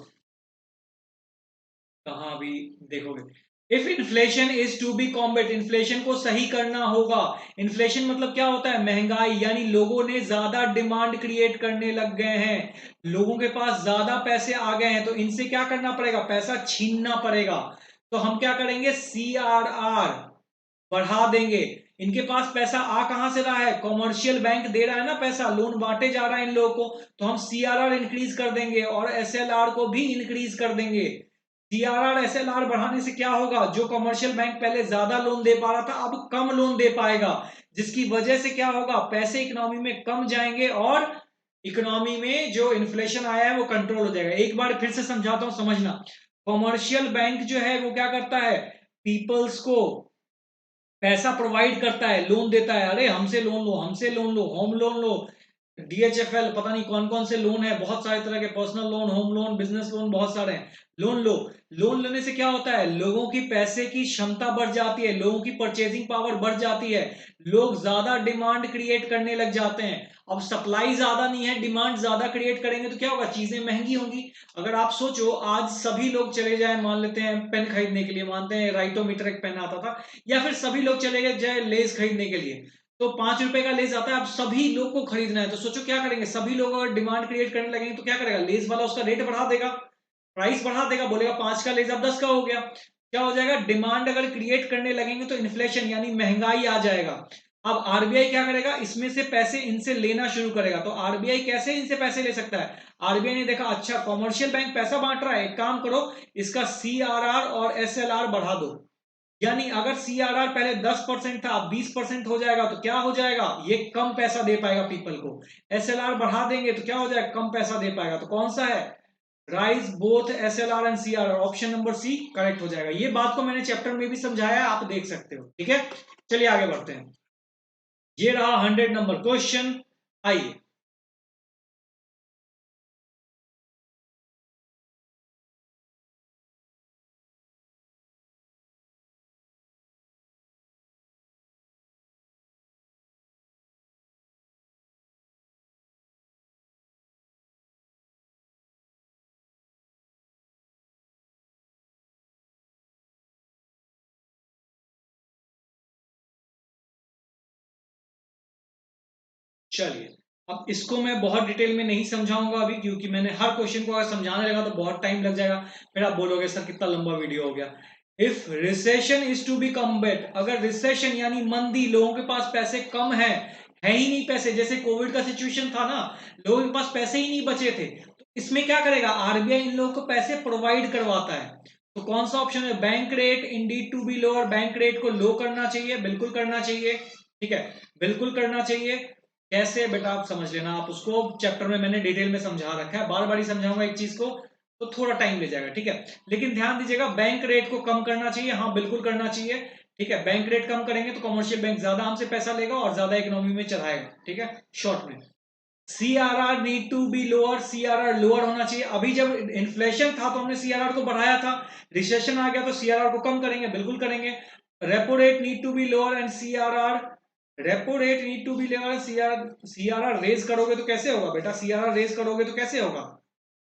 S1: कहां अभी देखोगे। If inflation is to be combat, inflation को सही करना होगा। इन्फ्लेशन मतलब क्या होता है, महंगाई, यानी लोगों ने ज्यादा डिमांड क्रिएट करने लग गए हैं, लोगों के पास ज्यादा पैसे आ गए हैं, तो इनसे क्या करना पड़ेगा, पैसा छीनना पड़ेगा। तो हम क्या करेंगे, CRR बढ़ा देंगे। इनके पास पैसा आ कहां से रहा है, कॉमर्शियल बैंक दे रहा है ना पैसा, लोन बांटे जा रहा है इन लोगों को, तो हम CRR इंक्रीज कर देंगे और SLR को भी इंक्रीज कर देंगे। CRR SLR बढ़ाने से क्या होगा, जो कमर्शियल बैंक पहले ज्यादा लोन दे पा रहा था अब कम लोन दे पाएगा, जिसकी वजह से क्या होगा, पैसे इकोनॉमी में कम जाएंगे और इकोनॉमी में जो इन्फ्लेशन आया है वो कंट्रोल हो जाएगा। एक बार फिर से समझाता हूं, समझना। कॉमर्शियल बैंक जो है वो क्या करता है, पीपल्स को पैसा प्रोवाइड करता है, लोन देता है, अरे हमसे लोन लो, हमसे लोन लो, होम लोन लो, DHFL, पता नहीं कौन कौन से लोन है, बहुत सारे तरह के, personal loan, home loan, business loan, बहुत सारे हैं, लोन लो। लोन लेने से क्या होता है, लोगों की पैसे की क्षमता बढ़ जाती है, लोगों की परचेजिंग पावर बढ़ जाती है, लोग ज्यादा डिमांड क्रिएट करने लग जाते हैं। अब सप्लाई ज्यादा नहीं है, डिमांड ज्यादा क्रिएट करेंगे तो क्या होगा, चीजें महंगी होंगी। अगर आप सोचो, आज सभी लोग चले जाए, मान लेते हैं पेन खरीदने के लिए, मानते हैं राइटोमीटर एक पेन आता था, या फिर सभी लोग चले गए जाए लेस खरीदने के लिए, तो 5 रुपए का लेस आता है, अब सभी लोग को खरीदना है, तो सोचो क्या करेंगे, सभी लोग अगर डिमांड क्रिएट करने लगेंगे तो क्या करेगा, लेस वाला उसका रेट बढ़ा देगा, प्राइस बढ़ा देगा, बोलेगा 5 का लेस अब 10 का हो गया। क्या हो जाएगा, डिमांड अगर क्रिएट करने लगेंगे तो इन्फ्लेशन यानी महंगाई आ जाएगा। अब RBI क्या करेगा, इसमें से पैसे इनसे लेना शुरू करेगा। तो RBI कैसे इनसे पैसे ले सकता है, RBI ने देखा अच्छा कॉमर्शियल बैंक पैसा बांट रहा है, एक काम करो, इसका CRR और SLR बढ़ा दो, यानी अगर CRR पहले 10% था अब 20% हो जाएगा, तो क्या हो जाएगा, ये कम पैसा दे पाएगा पीपल को। SLR बढ़ा देंगे तो क्या हो जाएगा, कम पैसा दे पाएगा। तो कौन सा है, rise both SLR and CRR, option number C correct हो जाएगा। ये बात को मैंने चैप्टर में भी समझाया है, आप देख सकते हो, ठीक है। चलिए आगे बढ़ते हैं, ये रहा 100 नंबर क्वेश्चन, आइए। चलिए, अब इसको मैं बहुत डिटेल में नहीं समझाऊंगा अभी, क्योंकि मैंने हर क्वेश्चन को अगर समझाने लगा तो बहुत टाइम लग जाएगा, फिर आप बोलोगे सर कितना लंबा वीडियो हो गया। If recession is to be combat, अगर रिसेशन यानी मंदी, लोगों के पास पैसे कम है ही नहीं पैसे, जैसे कोविड का सिचुएशन था ना, लोगों के पास पैसे ही नहीं बचे थे, तो इसमें क्या करेगा, RBI इन लोगों को पैसे प्रोवाइड करवाता है। तो कौन सा ऑप्शन है, bank rate indeed to be lower, bank rate को लो करना चाहिए, बिल्कुल करना चाहिए, ठीक है, बिल्कुल करना चाहिए। कैसे बेटा आप समझ लेना, आप उसको चैप्टर में मैंने डिटेल में समझा रखा है, बार बार ही समझाऊंगा एक चीज को तो थोड़ा टाइम ले जाएगा, ठीक है। लेकिन ध्यान दीजिएगा, बैंक रेट को कम करना चाहिए, हाँ बिल्कुल करना चाहिए, ठीक है। बैंक रेट कम करेंगे तो कमर्शियल बैंक ज्यादा हमसे पैसा लेगा और ज्यादा इकोनॉमी में चढ़ाएगा, ठीक है। शॉर्ट में CRR need to be lower, CRR lower होना चाहिए। अभी जब इन्फ्लेशन था तो हमने CRR को बढ़ाया था, रिसेशन आ गया तो CRR को कम करेंगे, बिल्कुल करेंगे। Repo rate need to be lower and CRR, repo rate need to be lower, CRR raise करोगे तो कैसे होगा बेटा, CRR रेज करोगे तो कैसे होगा,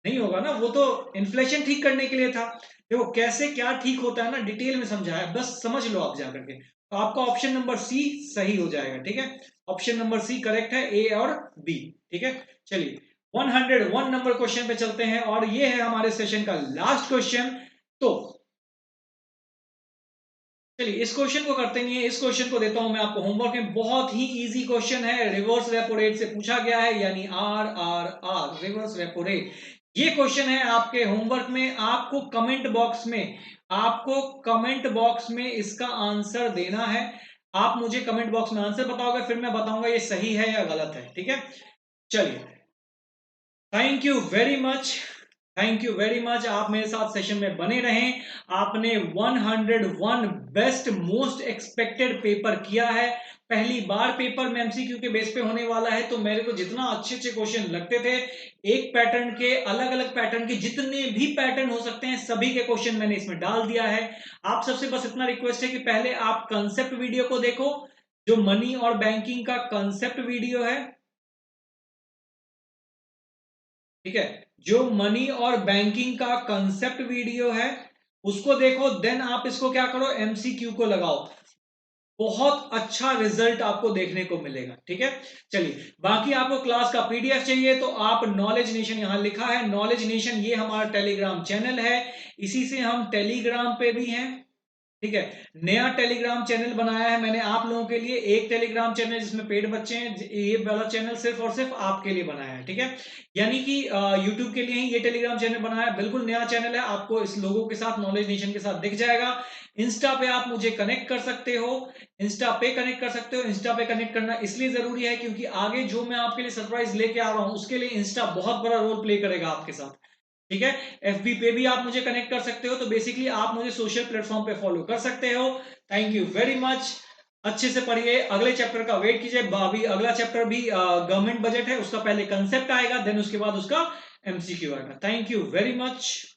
S1: नहीं होगा ना, वो तो इन्फ्लेशन ठीक करने के लिए था। देखो कैसे क्या ठीक होता है ना, डिटेल में समझाया, बस समझ लो आप जाकर के, तो आपका ऑप्शन नंबर C सही हो जाएगा, ठीक है। ऑप्शन नंबर C करेक्ट है, A और B, ठीक है। चलिए 101 नंबर क्वेश्चन पे चलते हैं, और ये है हमारे सेशन का लास्ट क्वेश्चन। तो चलिए इस क्वेश्चन को करते नहीं है, इस क्वेश्चन को देता हूं मैं आपको होमवर्क में, बहुत ही इजी क्वेश्चन है, रिवर्स रेपो रेट से पूछा गया है, यानी RRR, रिवर्स रेपो रेट। ये क्वेश्चन है आपके होमवर्क में, आपको कमेंट बॉक्स में इसका आंसर देना है। आप मुझे कमेंट बॉक्स में आंसर बताओगे, फिर मैं बताऊंगा ये सही है या गलत है, ठीक है। चलिए, thank you very much, thank you very much, आप मेरे साथ सेशन में बने रहें। आपने 101 बेस्ट मोस्ट एक्सपेक्टेड पेपर किया है, पहली बार पेपर में एमसीक्यू के बेस पे होने वाला है, तो मेरे को जितना अच्छे अच्छे क्वेश्चन लगते थे, एक पैटर्न के, अलग अलग पैटर्न के जितने भी पैटर्न हो सकते हैं सभी के क्वेश्चन मैंने इसमें डाल दिया है। आप सबसे बस इतना रिक्वेस्ट है कि पहले आप कंसेप्ट वीडियो को देखो, जो मनी और बैंकिंग का कंसेप्ट वीडियो है, ठीक है, जो मनी और बैंकिंग का कंसेप्ट वीडियो है उसको देखो, देन आप इसको क्या करो, एमसीक्यू को लगाओ, बहुत अच्छा रिजल्ट आपको देखने को मिलेगा। ठीक है, चलिए, बाकी आपको क्लास का पीडीएफ चाहिए तो आप नॉलेज नेशन, यहां लिखा है नॉलेज नेशन, ये हमारा टेलीग्राम चैनल है, इसी से हम टेलीग्राम पे भी हैं। ठीक है, नया टेलीग्राम चैनल बनाया है मैंने आप लोगों के लिए, एक टेलीग्राम चैनल जिसमें पेड बच्चे हैं, ये वाला चैनल सिर्फ और सिर्फ आपके लिए बनाया है। ठीक है, यानी कि यूट्यूब के लिए ही ये टेलीग्राम चैनल बनाया है, बिल्कुल नया चैनल है, आपको इस लोगों के साथ, नॉलेज नेशन के साथ दिख जाएगा। इंस्टा पे आप मुझे कनेक्ट कर सकते हो, इंस्टा पे कनेक्ट कर सकते हो। इंस्टा पे कनेक्ट करना इसलिए जरूरी है क्योंकि आगे जो मैं आपके लिए सरप्राइज लेके आ रहा हूं उसके लिए इंस्टा बहुत बड़ा रोल प्ले करेगा आपके साथ। ठीक है, एफबी पे भी आप मुझे कनेक्ट कर सकते हो, तो बेसिकली आप मुझे सोशल प्लेटफॉर्म पे फॉलो कर सकते हो। थैंक यू वेरी मच, अच्छे से पढ़िए, अगले चैप्टर का वेट कीजिए, अभी अगला चैप्टर भी गवर्नमेंट बजट है, उसका पहले कंसेप्ट आएगा, देन उसके बाद उसका एमसीक्यू आएगा। Thank you very much.